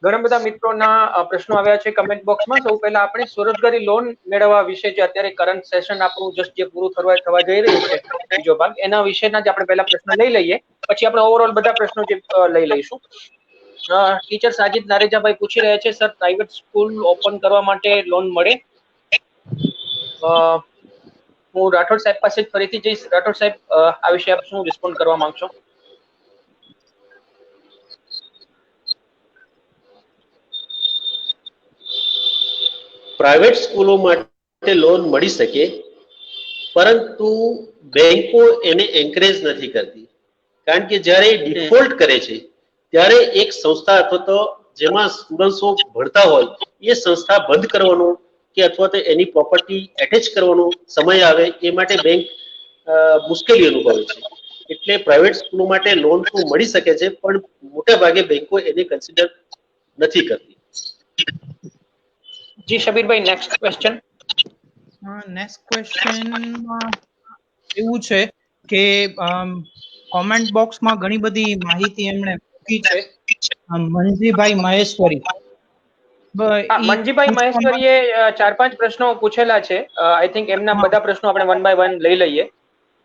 ઘણા બધા મિત્રોના પ્રશ્નો આવ્યા છે કમેન્ટ બોક્સમાં. સૌ પહેલા આપણે સ્વરોજગારી લોન મેળવવા વિશે જે અત્યારે કરંટ સેશન આપણું જસ્ટ જે પૂરું થવા જઈ રહ્યું છે, બીજો ભાગ, એના વિશેના જ આપણે પહેલા પ્રશ્ન લઈ લઈએ, પછી આપણે ઓવરઓલ બધા પ્રશ્નો જે લઈ લઈશું. ટીચર સાજિદ નારેજાભાઈ પૂછી રહ્યા છે, સર પ્રાઇવેટ સ્કૂલ ઓપન કરવા માટે લોન મળે? હું રાઠોડ સાહેબ પાસે ફરીથી જઈશ. રાઠોડ સાહેબ, આ વિશે આપ શું રિસ્પોન્ડ કરવા માંગશો? પ્રાઇવેટ સ્કૂલો માટે લોન મળી શકે, પરંતુ બેંકો એને એન્કરેજ નથી કરતી. કારણ કે જ્યારે ડિફોલ્ટ કરે છે ત્યારે એક સંસ્થા અથવા તો જેમાં સ્ટુડન્ટ્સો ભણતા હોય એ સંસ્થા બંધ કરવાનો કે અથવા તો એની પ્રોપર્ટી એટેચ કરવાનો સમય આવે એ માટે બેંક મુશ્કેલી અનુભવે છે. એટલે પ્રાઇવેટ સ્કૂલો માટે લોન તો મળી શકે છે, પણ મોટા ભાગે બેંકો એને કન્સિડર નથી કરતી. જી શબીરભાઈ, નેક્સ્ટ ક્વેશ્ચન. નેક્સ્ટ ક્વેશ્ચન એવું છે કે કોમેન્ટ બોક્સમાં ઘણી બધી માહિતી એમણે મૂકી છે. મનજીભાઈ મહેશ્વરી, મનજીભાઈ મહેશ્વરીએ 4-5 પ્રશ્નો પૂછેલા છે. આઈ થિંક એમના બધા પ્રશ્નો આપણે વન બાય વન લઈ લઈએ.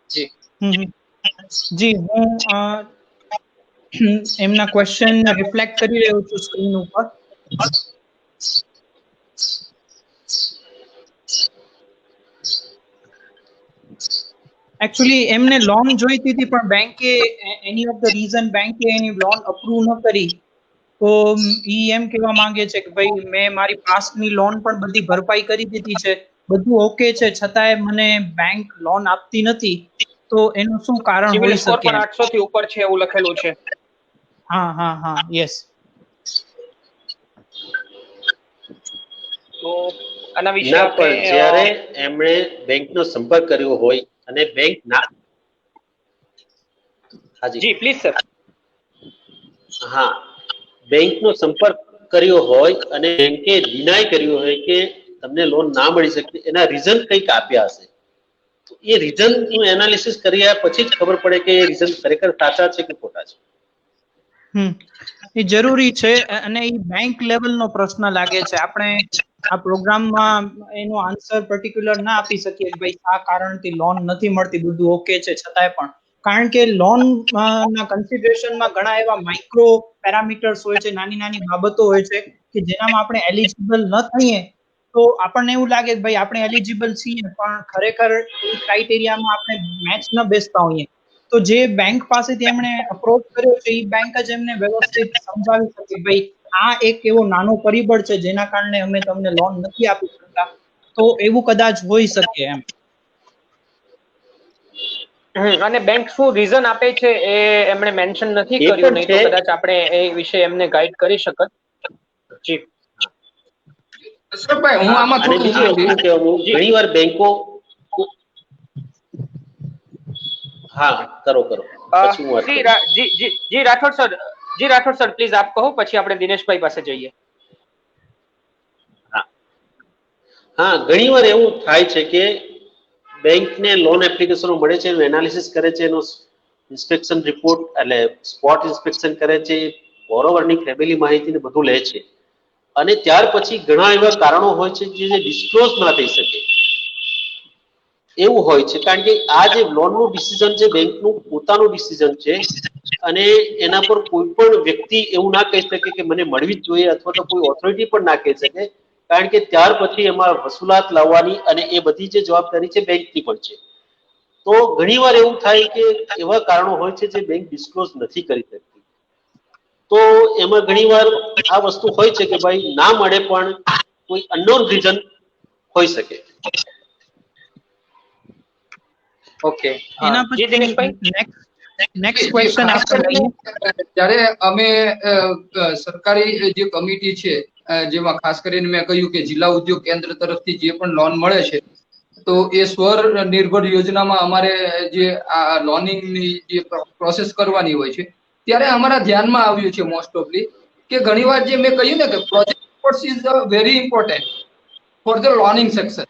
જી જી, હું એમના ક્વેશ્ચન રિફ્લેક્ટ કરી રહ્યો છું સ્ક્રીન ઉપર. એકચ્યુઅલી એમને લોન જોઈતી હતી, પણ બેંકે એની ઓફ ધ રીઝન બેંકે એની લોન અપ્રૂવ ન કરી. તો ઈ એમ કહેવા માંગે છે કે ભાઈ મેં મારી પાસ્ટની લોન પણ બધી ભરપાઈ કરી દીધી છે, બધું ઓકે છે, છતાંય મને બેંક લોન આપતી નથી. તો એનું શું કારણ સિવિલ હોઈ સ્કોર શકે? પણ 800 થી ઉપર છે એવું લખેલું છે. હા, યસ. તો આના વિશે ના, આપણે પણ જ્યારે એમણે બેંકનો સંપર્ક કર્યો હોય અને બેંક ના, જી પ્લીઝ સર. હા, બેંકનો સંપર્ક કર્યો હોય અને બેંકે ડિનાય કર્યું હોય કે તમને લોન ના મળી શકે, એના રીઝન કંઈક આપ્યા હશે. તો એ રીઝન નું એનાલિસિસ કર્યા પછી જ ખબર પડે કે એ રીઝન ખરેખર સાચા છે કે ખોટા છે. એ જરૂરી છે અને એ બેંક લેવલનો પ્રશ્ન લાગે છે. આપણે આ પ્રોગ્રામમાં એનો આન્સર પર્ટિક્યુલર ના આપી શકીએ કે ભાઈ આ કારણથી લોન નથી મળતી, બધું ઓકે છે છતાંય પણ, કારણ કે લોન ના કન્સિડરેશનમાં ઘણા એવા માઇક્રો પેરામીટર્સ હોય છે, નાની નાની બાબતો હોય છે કે જેનામાં આપણે એલિજિબલ ન થઈએ તો આપણને એવું લાગે કે ભાઈ આપણે એલિજિબલ છીએ, પણ ખરેખર એ ક્રાઇટેરિયામાં આપણે મેચ ન બેસતા હોઈએ. તો જે બેંક પાસેથી એમણે અપ્રોચ કર્યો છે એ બેંક જ એમને વ્યવસ્થિત સમજાવી શકે ભાઈ આ એક એવો નાનો પરિબળ છે જેના કારણે અમે તમને લોન નથી આપી શકતા, તો એવું કદાચ હોઈ શકે એમ. અને બેંક શું રીઝન આપે છે એ એમણે મેન્શન નથી એ કર્યું, પણ નહીં તો છે. કદાચ આપણે એ વિશે એમને ગાઈડ કરી શકત. જી અશરફભાઈ, હું હા, આમાં અને થોડું બીજી વસ્તુ કે હું જી ઘણીવાર બેંકો, હા કરો કરો પછી હું વાત જી કરું. જી જી જી રાઠોડ સર, જી રાઠોડ સર પ્લીઝ આપ કહો, પછી આપણે દિનેશભાઈ પાસે જઈએ. હા હા, ઘણીવાર એવું થાય છે કે બેંકને લોન એપ્લિકેશનો મળે છે, એનું એનાલિસિસ કરે છે, એનો ઇન્સ્પેક્શન રિપોર્ટ એટલે સ્પોટ ઇન્સ્પેક્શન કરે છે, બોરોવરની ફેમિલી માહિતીને બધું લે છે, અને ત્યાર પછી ઘણા એવા કારણો હોય છે જે ડિસ્ક્લોઝ ના થઈ શકે એવું હોય છે, કારણ કે આ જે લોનનું ડિસિઝન છે બેંકનું પોતાનું ડિસિઝન છે, અને એના પર કોઈ પણ વ્યક્તિ એવું ના કહી શકે કે મને મળવી જ જોઈએ, અથવા તો કોઈ ઓથોરિટી પણ ના કહી શકે, કારણ કે ત્યાર પછી એમાં વસૂલાત લાવવાની અને એ બધી જે જવાબદારી છે બેંકની પણ છે. તો ઘણીવાર એવું થાય કે એવા કારણો હોય છે જે બેંક ડિસ્ક્લોઝ નથી કરી શકતી, તો એમાં ઘણીવાર આ વસ્તુ હોય છે કે ભાઈ ના મળે પણ કોઈ અનનોન રીઝન હોઈ શકે. ઓકે, એના જી પછી દિનેશભાઈ. નેક્સ્ટ ક્વેશ્ચન ખાસ આપણે કરીને લઈએ. જ્યારે અમે સરકારી જે કમિટી છે, જેમાં ખાસ કરીને મેં કહ્યું કે જિલ્લા ઉદ્યોગ કેન્દ્ર તરફથી જે પણ લોન મળે છે, તો એ સ્વનિર્ભર યોજનામાં અમારે જે આ લોનિંગની જે પ્રોસેસ કરવાની હોય છે, ત્યારે અમારા ધ્યાનમાં આવ્યું છે મોસ્ટ ઓફલી કે ઘણીવાર જે મેં કહ્યું ને કે project reports is very important for the loaning section.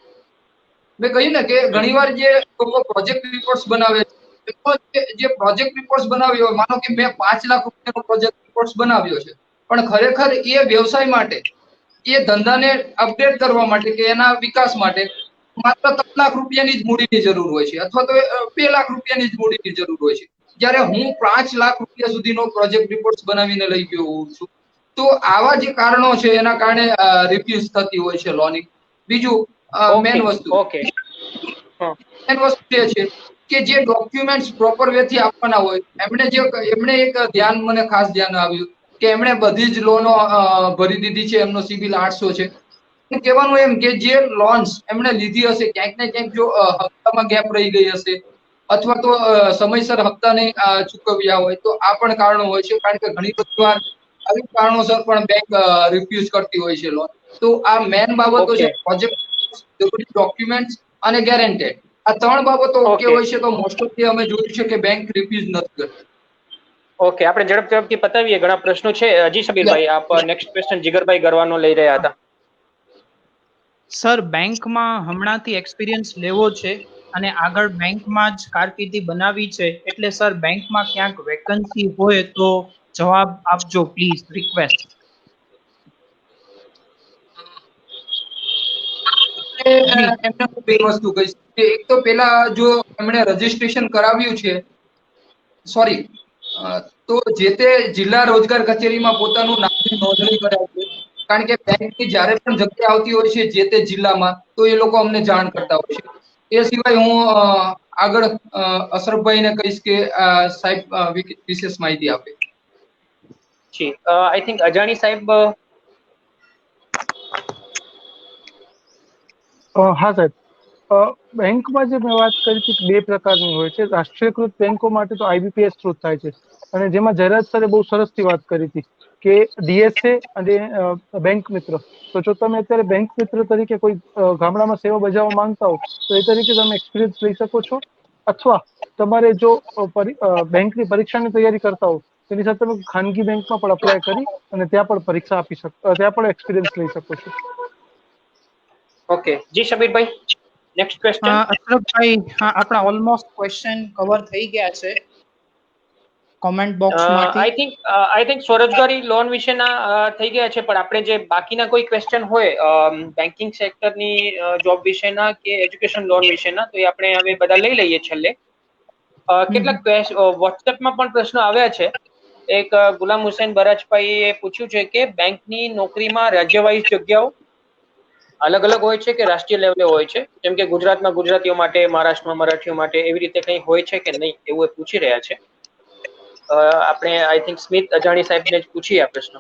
મેં કહ્યું ને કે ઘણીવાર જે લોકો પ્રોજેક્ટ રિપોર્ટ્સ બનાવે છે, જે પ્રોજેક્ટ રિપોર્ટ્સ બનાવ્યો હોય, માનો કે મેં 5 લાખ રૂપિયાનો પ્રોજેક્ટ રિપોર્ટ્સ બનાવ્યો છે, પણ ખરેખર એ વ્યવસાય માટે, એ ધંધાને અપડેટ કરવા માટે કે એના વિકાસ માટે માત્ર 3 લાખ રૂપિયાની જ મૂડીની જરૂર હોય છે, અથવા તો 2 લાખ રૂપિયાની જ મૂડીની જરૂર હોય છે. જ્યારે હું 5 લાખ રૂપિયા સુધીનો પ્રોજેક્ટ રિપોર્ટ્સ બનાવીને લઈ ગયો હોઉં છું, તો આવા જે કારણો છે એના કારણે રિફ્યુઝ થતી હોય છે લોનિંગ. બીજું મેન વસ્તુ ઓકે. મેન વસ્તુ એ છે કે જે ડોક્યુમેન્ટ્સ પ્રોપર વે થી આપવાના હોય, એમણે એક ધ્યાન, મને ખાસ ધ્યાન આવ્યું કે એમણે બધી જ લોનો ભરી દીધી છે, એમનો સિબિલ 800 છે. કહેવાનું એમ કે જે લોન્સ એમણે લીધી હશે, ક્યાંક ને ક્યાંક જો હપ્તામાં ગેપ રહી ગઈ હશે, અથવા તો સમયસર હપ્તા નહીં ચૂકવ્યા હોય, તો આ પણ કારણો હોય છે, કારણ કે ઘણી બધી વાર આવી કારણોસર પણ બેંક રિફ્યુઝ કરતી હોય છે લોન. તો આ મેન બાબતો છે, પ્રોજેક્ટ ડોક્યુમેન્ટ્સ અને ગેરંટેડ. આ 3 બાબતો ઓકે હોય છે તો મોસ્ટ ઓફલી અમે જોયું છે કે બેંક રિફ્યુઝ નથી કરતી. ઓકે, આપણે ઝડપથી પતાવીએ, ઘણા પ્રશ્નો છે. જી શબીરભાઈ, આપ નેક્સ્ટ ક્વેશ્ચન જીગરભાઈ ગરવાનો લઈ રહ્યા હતા. સર, બેંકમાં હમણાંથી એક્સપિરિયન્સ લેવો છે અને આગળ બેંકમાં જ કારકિર્દી બનાવી છે, એટલે સર બેંકમાં ક્યાંક વેકન્સી હોય તો જવાબ આપજો પ્લીઝ, રિક્વેસ્ટ. એમને હું બે વસ્તુ કહીશ કે એક તો પેલા જો એમણે રજીસ્ટ્રેશન કરાવ્યું છે, સોરી, તો જે તે જિલ્લા રોજગાર કચેરીમાં પોતાનું નામની નોંધણી કરાવજો, કારણ કે બેંકની જ્યારે પણ જગ્યા આવતી હોય છે જે તે જિલ્લામાં, તો એ લોકો અમને જાણ કરતા હોય છે. એ સિવાય હું આગળ અશરફભાઈને કહીશ કે સાહેબ વિશેષ માહિતી આપે. જી, આઈ થિંક અજાણી સાહેબ. હા સાહેબ, બેંકમાં જે મેં વાત કરી હતી કે 2 પ્રકારની હોય છે. રાષ્ટ્રીયકૃત બેંકો માટે તો IBPS થ્રુ થાય છે, અને જેમાં જયરાજ સરે બહુ સરસથી વાત કરી હતી કે DSA અને બેંક મિત્ર. તો જો તમે અત્યારે બેંક મિત્ર તરીકે કોઈ ગામડામાં સેવા બજાવવા માંગતા હો, તો એ તરીકે તમે એક્સપિરિયન્સ લઈ શકો છો, અથવા તમારે જો બેંકની પરીક્ષાની તૈયારી કરતા હો, તેની સાથે તમે ખાનગી બેંકમાં પણ અપ્લાય કરી અને ત્યાં પણ પરીક્ષા આપી શકો, ત્યાં પણ એક્સપિરિયન્સ લઈ શકો છો. ઓકે, જી શબીરભાઈ, નેક્સ્ટ ક્વેશ્ચન. અશરફભાઈ, હા, આપણા ઓલમોસ્ટ ક્વેશ્ચન કવર થઈ ગયા છે. કોમેન્ટ બોક્સમાંથી. આઈ થિંક સ્વરોજગારી લોન વિશેના થઈ ગયા છે, પણ આપણે જે બાકીના કોઈ ક્વેશ્ચન હોય બેન્કિંગ સેક્ટરની જોબ વિશેના કે એજ્યુકેશન લોન વિશેના, તો એ આપણે હવે બધા લઈ લઈએ છેલ્લે. કેટલાક વોટ્સએપમાં પણ પ્રશ્નો આવ્યા છે. એક ગુલામ હુસૈન બરાજભાઈએ પૂછ્યું છે કે બેંકની નોકરીમાં રાજ્ય વાઇઝ જગ્યાઓ અલગ અલગ હોય છે કે રાષ્ટ્રીય લેવલે હોય છે, જેમ કે ગુજરાતમાં ગુજરાતીઓ માટે, મહારાષ્ટ્રમાં મરાઠીઓ માટે, એવી રીતે કંઈ હોય છે કે નહીં, એવું એ પૂછી રહ્યા છે. આપણે આઈ થિંક સ્મિત અજાણી સાહેબને જ પૂછીએ આ પ્રશ્ન.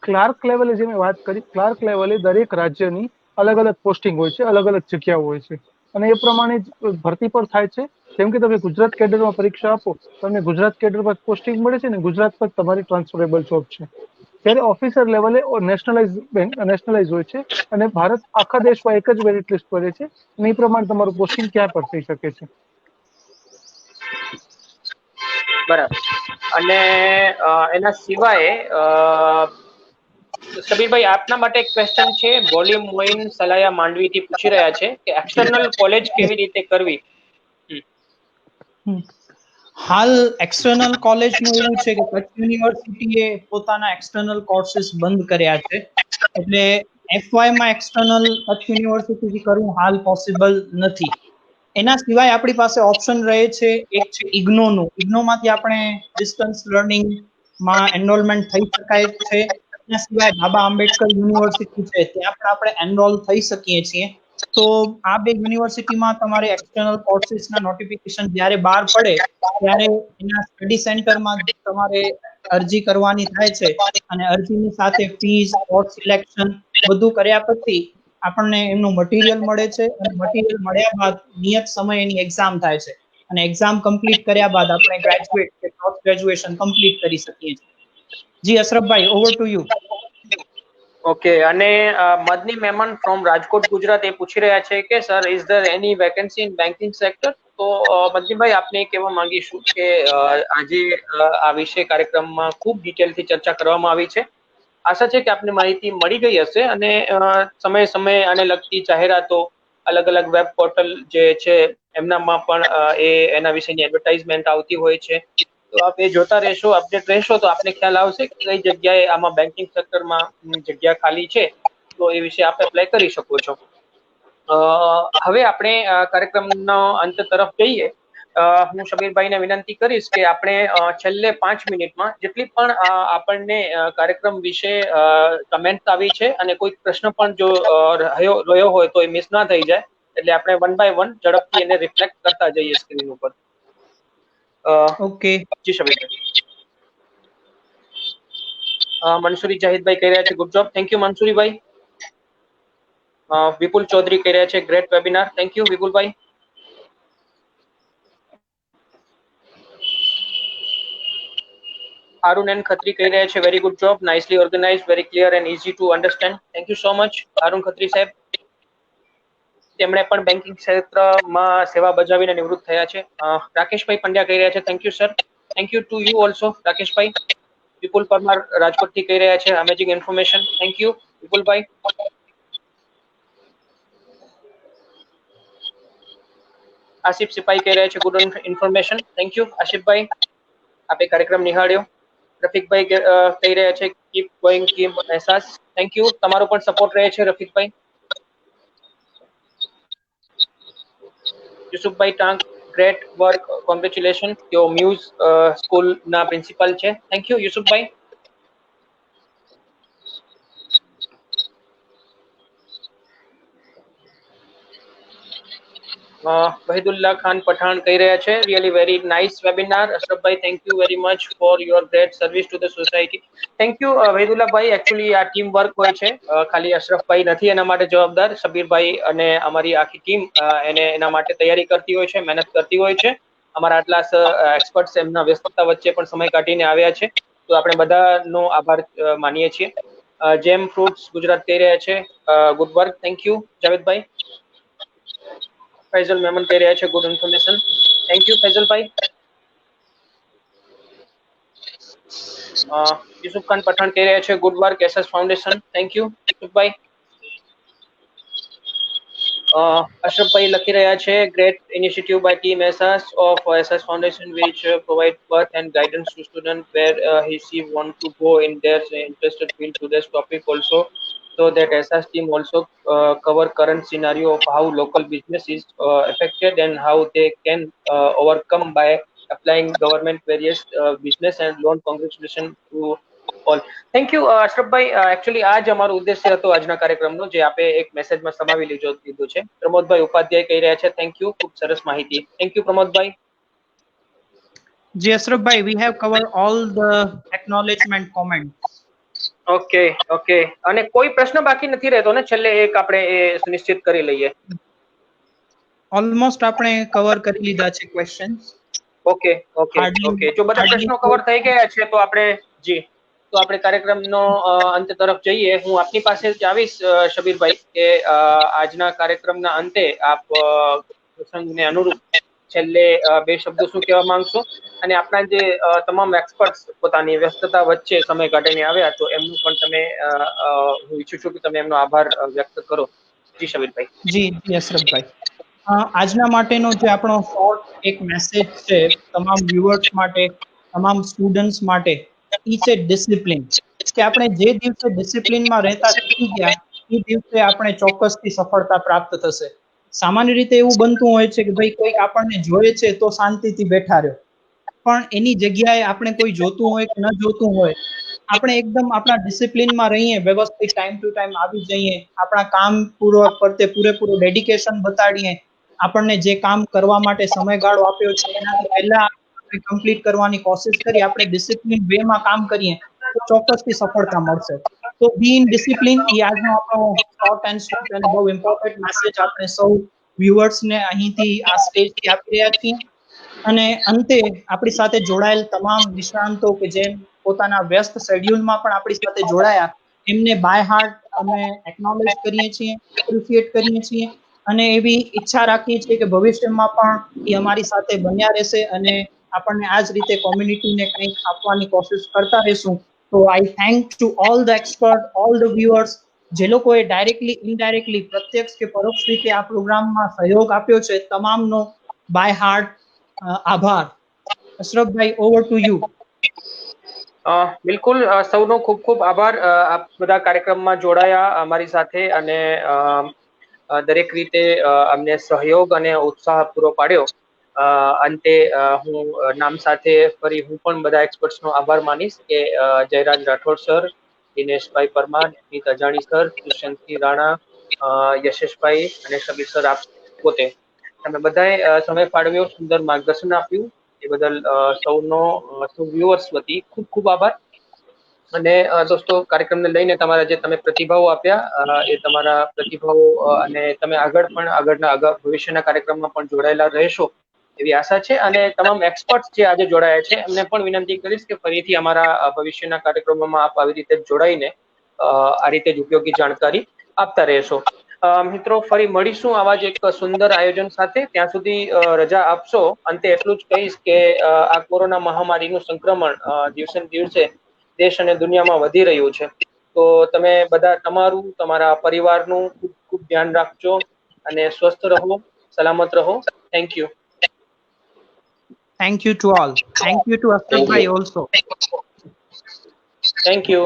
ક્લાર્ક લેવલે જે મેં વાત કરી, ક્લાર્ક લેવલે દરેક રાજ્યની અલગ અલગ પોસ્ટિંગ હોય છે, અલગ અલગ જગ્યાઓ હોય છે, અને એ પ્રમાણે જ ભરતી પર થાય છે. જેમ કે તમે ગુજરાત કેડરમાં પરીક્ષા આપો, તમને ગુજરાત કેડર પર પોસ્ટિંગ મળે છે ને ગુજરાત પર તમારી ટ્રાન્સફરેબલ જોબ છે. ત્યારે ઓફિસર લેવલે નેશનલાઇઝ હોય છે, અને ભારત આખા દેશમાં એક જ મેરિટ લિસ્ટ પડે છે, અને એ પ્રમાણે તમારું પોસ્ટિંગ ક્યાં પર થઈ શકે છે. બરાબર. અને એના સિવાય સબીરભાઈ, આપના માટે એક ક્વેશ્ચન છે. બોલી મોઇન સલાયા માંડવીથી પૂછી રહ્યા છે કે એક્સટર્નલ કોલેજ કેવી રીતે કરવી. હાલ એક્સટર્નલ કોલેજનું એવું છે કે કચ્છ યુનિવર્સિટીએ પોતાના એક્સટર્નલ કોર્सेस બંધ કર્યા છે, એટલે એફવાય માં એક્સટર્નલ કચ્છ યુનિવર્સિટીથી કરવું હાલ પોસિબલ નથી. એના સિવાય આપણી પાસે ઓપ્શન રહે છે, એક છે ઇગ્નોનું. ઇગ્નોમાંથી આપણે ડિસ્ટન્સ લર્નિંગમાં એનરોલમેન્ટ થઈ શકાય છે. એના સિવાય બાબા આંબેડકર યુનિવર્સિટી છે, ત્યાં પણ આપણે એનરોલ થઈ શકીએ છીએ. તો આ બે યુનિવર્સિટીમાં તમારે એક્સટર્નલ કોર્सेसના નોટિફિકેશન જ્યારે બહાર પડે ત્યારે એના સ્ટડી સેન્ટરમાં તમારે અરજી કરવાની થાય છે, અને અરજીની સાથે ફીસ, કોર્સ સિલેક્શન બધું કર્યા પછી આપણને એમનું મટીરિયલ મળે છે, અને મટીરિયલ મળ્યા બાદ નિયત સમય એની એક્ઝામ થાય છે, અને એક્ઝામ કમ્પ્લીટ કર્યા બાદ આપણે ગ્રેજ્યુએટ કે પોસ્ટ ગ્રેજ્યુએશન કમ્પ્લીટ કરી શકીએ છીએ. જી અશરફભાઈ, ઓવર ટુ યુ. ઓકે. અને મદની મહેમાન ફ્રોમ રાજકોટ ગુજરાત એ પૂછી રહ્યા છે કે sir, is there any vacancy in banking sector? તો મદનીભાઈ, આપને કહેવા માંગીશું કે આજે આ વિષય કાર્યક્રમમાં ખૂબ ડિટેલથી ચર્ચા કરવામાં આવી છે. આશા છે કે આપને માહિતી મળી ગઈ હશે, અને સમયે સમયે આને લગતી જાહેરાતો અલગ અલગ વેબ પોર્ટલ જે છે એમનામાં પણ એના વિશેની એડવર્ટાઇઝમેન્ટ આવતી હોય છે. તો આપ એ જોતા રહેશો, અપડેટ રહેશો, તો આપને ખ્યાલ આવશે કે કઈ જગ્યાએ આમાં બેન્કિંગ સેક્ટરમાં જગ્યા ખાલી છે, તો એ વિશે આપ એપ્લાય કરી શકો છો. હવે આપણે કાર્યક્રમનો અંત તરફ જઈએ. હું શબીરભાઈને વિનંતી કરીશ કે આપણે છેલ્લે 5 મિનિટમાં જેટલી પણ આપણને કાર્યક્રમ વિશે કમેન્ટ આવી છે, અને કોઈ પ્રશ્ન પણ જો રહ્યો હોય તો એ મિસ ના થઈ જાય, એટલે આપણે 1 બાય 1 ઝડપથી એને રિફ્લેક્ટ કરતા જઈએ સ્ક્રીન ઉપર. ઓકે. જી શબીરભાઈ. મંસૂરી જાહિદભાઈ કહી રહ્યા છે ગુડ જોબ. થેન્ક યુ મંસૂરીભાઈ. વિપુલ ચૌધરી કહી રહ્યા છે ગ્રેટ વેબિનાર. થેન્ક યુ વિપુલભાઈ. Arun N. Khatri કહી રહ્યા છે very good job, nicely organised, very clear and easy to understand. Thank you so much Arun Khatri સાહેબ. તેમણે પણ બેન્કિંગ ક્ષેત્રમાં સેવા બજાવીને નિવૃત્ત થયા છે. રાકેશભાઈ પંડ્યા કહી રહ્યા છે thank you sir. Thank you to you also રાકેશભાઈ. વિપુલ પરમાર રાજકોટથી કહી રહ્યા છે અમેઝિંગ ઇન્ફોર્મેશન. થેન્ક યુ વિપુલભાઈ. આસિફ સિપાહી કહી રહ્યા છે ગુડ ઇન્ફોર્મેશન. થેન્ક યુ આસિફભાઈ, આપે કાર્યક્રમ નિહાળ્યો. રફીકભાઈ કહી રહ્યા છે keep going keep Ahesaas. Thank you, તમારો પણ સપોર્ટ રહે છે રફીકભાઈ. યુસુફભાઈ ટાંક ગ્રેટ વર્ક, કોંગ્રેચ્યુલેશન, તેઓ મ્યુઝ સ્કૂલના પ્રિન્સિપલ છે. થેન્ક યુ યુસુફભાઈ. વહીદુલ્લા ખાન પઠાણ કહી રહ્યા છે રિયલી વેરી નાઇસ વેબિનાર અશરફભાઈ, thank you very much for your great service to the society. Thank you વહીદુલ્લાભાઈ. એકચ્યુઅલી આ ટીમ વર્ક હોય છે, ખાલી અશરફભાઈ નથી એના માટે જવાબદાર. શબીરભાઈ અને અમારી આખી ટીમ એના માટે તૈયારી કરતી હોય છે, મહેનત કરતી હોય છે. અમારા આટલા એક્સપર્ટ્સ એમના વ્યસ્તતા વચ્ચે પણ સમય કાઢીને આવ્યા છે, તો આપણે બધાનો આભાર માનીએ છીએ. જેમ ફ્રૂટ્સ ગુજરાત કહી રહ્યા છે ગુડ વર્ક. થેન્ક યુ જાવેદભાઈ. ફૈઝલ મેમન કહી રહ્યા છે ગુડ ઇન્ફોર્મેશન. થેન્ક યુ ફૈઝલભાઈ. યુસુફ ખાન પઠાણ કહી રહ્યા છે good work S S foundation. Thank you યુસુફભાઈ. અશરફભાઈ લખી રહ્યા છે, great initiative by team S S of S S foundation which provide birth and guidance to student where he she want to go in their interested field to this topic also, so that SS team also cover current scenario of how local business is affected and how they can overcome by applying government various business and loan. Congratulations to all. Thank you Ashrafbhai. Actually આ જ અમારો ઉદ્દેશ્ય હતો આજના કાર્યક્રમનો, જે આપે એક મેસેજમાં સમાવી લીધું છે. પ્રમોદભાઈ ઉપાધ્યાય કહી રહ્યા છે, થેન્ક યુ, ખૂબ સરસ માહિતી. થેન્ક યુ પ્રમોદભાઈ. જી અશરફભાઈ, we have covered all the acknowledgement comments. Okay okay. અને કોઈ પ્રશ્ન બાકી નથી રહેતો ને? છેલ્લે એક આપણે એ સુનિશ્ચિત કરી લઈએ. ઓલમોસ્ટ આપણે કવર કરી લીધા છે ક્વેશ્ચન્સ. Okay okay okay. જો બધા પ્રશ્નો કવર થઈ ગયા છે તો આપણે આપણે કાર્યક્રમનો અંત તરફ જઈએ. હું આપની પાસે જ આવીશ શબીરભાઈ, કે આજના કાર્યક્રમના અંતે આપ પ્રસંગને અનુરૂપ છેલ્લે બે શબ્દો શું કહેવા માંગશો, અને આપણા જે તમામ એક્સપર્ટ્સ પોતાની વ્યસ્તતા વચ્ચે સમય કાઢીને આવ્યા, તો એમનું પણ તમે હું ઈચ્છું છું કે તમે એમનો આભાર વ્યક્ત કરો. જી શબીરભાઈ. જી જી અશરફભાઈ, આજના માટેનો જે આપણો શોર્ટ એક મેસેજ છે તમામ વ્યુઅર્સ માટે, તમામ સ્ટુડન્ટ્સ માટે, ઈ છે ડિસિપ્લિન. કે આપણે જે દિવસે ડિસિપ્લિનમાં રહેતા શીખી ગયા એ દિવસે આપણે ચોક્કસથી સફળતા પ્રાપ્ત થશે. સામાન્ય રીતે એવું બનતું હોય છે કે ભાઈ કોઈક આપણને જોઈએ છે તો શાંતિથી બેઠા રહ્યો, પણ એની જગ્યાએ આપણે કોઈ જોતું હોય કે ન જોતું હોય, આપણે એકદમ આપણા ડિસિપ્લિનમાં રહીએ, વ્યવસ્થિત ટાઈમ ટુ ટાઈમ આવી જઈએ, આપણા કામ પૂરેપૂરું ડેડિકેશન બતાડીએ, આપણને જે કામ કરવા માટે સમયગાળો આપ્યો છે એનાથી પહેલા કમ્પ્લીટ કરવાની કોશિશ કરી, આપણે ડિસિપ્લિન વેમાં કામ કરીએ તો ચોક્કસથી સફળતા મળશે. તો બી ઇન ડિસિપ્લિન એ આજનો આપણો શોર્ટ એન્ડ સ્વીટ અને બહુ ઇમ્પોર્ટન્ટ મેસેજ આપણે સૌ વ્યુઅર્સને અહીંથી આ સ્ટેજથી આપી રહ્યા છીએ. અને અંતે આપણી સાથે જોડાયેલ તમામ નિષ્ણાંતો કે જે પોતાના વ્યસ્ત શેડ્યુલમાં પણ આપણી સાથે જોડાયા, એમને બાય હાર્ટ અમે એકનોલેજ કરીએ છીએ, એપ્રિશિએટ કરીએ છીએ, અને એવી ઈચ્છા રાખીએ છીએ કે ભવિષ્યમાં પણ એ અમારી સાથે બન્યા રહેશે અને આપણને આ જ રીતે કોમ્યુનિટીને કંઈક આપવાની કોશિશ કરતા રહેશું. તો આઈ thank to all the expert, all the viewers, જે લોકોએ ડાયરેક્ટલી ઇનડાયરેક્ટલી પ્રત્યક્ષ કે પરોક્ષ રીતે આ પ્રોગ્રામમાં સહયોગ આપ્યો છે, તમામનો બાય હાર્ટ આભાર. Ashrafbhai, over to you. બિલકુલ, સૌનો ખૂબ ખૂબ આભાર. આપ બધા કાર્યક્રમમાં જોડાયા અમારી સાથે અને દરેક રીતે અમને સહયોગ અને ઉત્સાહ પૂરો પાડ્યો. અંતે હું નામ સાથે ફરી હું પણ બધા એક્સપર્ટ્સનો આભાર માનીશ, કે જયરાજ રાઠોડ સર, દિનેશભાઈ પરમાર, નીત અજાણી સર, દુષ્યંતસિંહ રાણા, યશેશભાઈ અને શબીર સર, આપ પોતે તમે બધાએ સમય ફાળવ્યો, સુંદર માર્ગદર્શન આપ્યું, એ બદલ સૌનો વ્યુઅર્સ વતી ખૂબ ખૂબ આભાર. અને દોસ્તો, કાર્યક્રમને લઈને તમારા જે તમે પ્રતિભાવો આપ્યા, એ તમારા પ્રતિભાવો અને તમે આગળના ભવિષ્યના કાર્યક્રમમાં પણ જોડાયેલા રહેશો એવી આશા છે. અને તમામ એક્સપર્ટ્સ જે આજે જોડાયા છે એમને પણ વિનંતી કરીશ કે ફરીથી અમારા ભવિષ્યના કાર્યક્રમોમાં આપ આવી રીતે જોડાઈને આ રીતે જ ઉપયોગી જાણકારી આપતા રહેશો. મિત્રો, ફરી મળીશું આવા જ એક સુંદર આયોજન સાથે. ત્યાં સુધી રજા આપશો. અંતે એટલું જ કહીશ કે આ કોરોના મહામારીનું સંક્રમણ દિવસે ને દિવસે દેશ અને દુનિયામાં વધી રહ્યું છે, તો તમે બધા તમારું, તમારા પરિવારનું ખૂબ ખૂબ ધ્યાન રાખજો અને સ્વસ્થ રહો, સલામત રહો. Thank you. Thank you to all. Thank you to Ashraf bhai also. Thank you.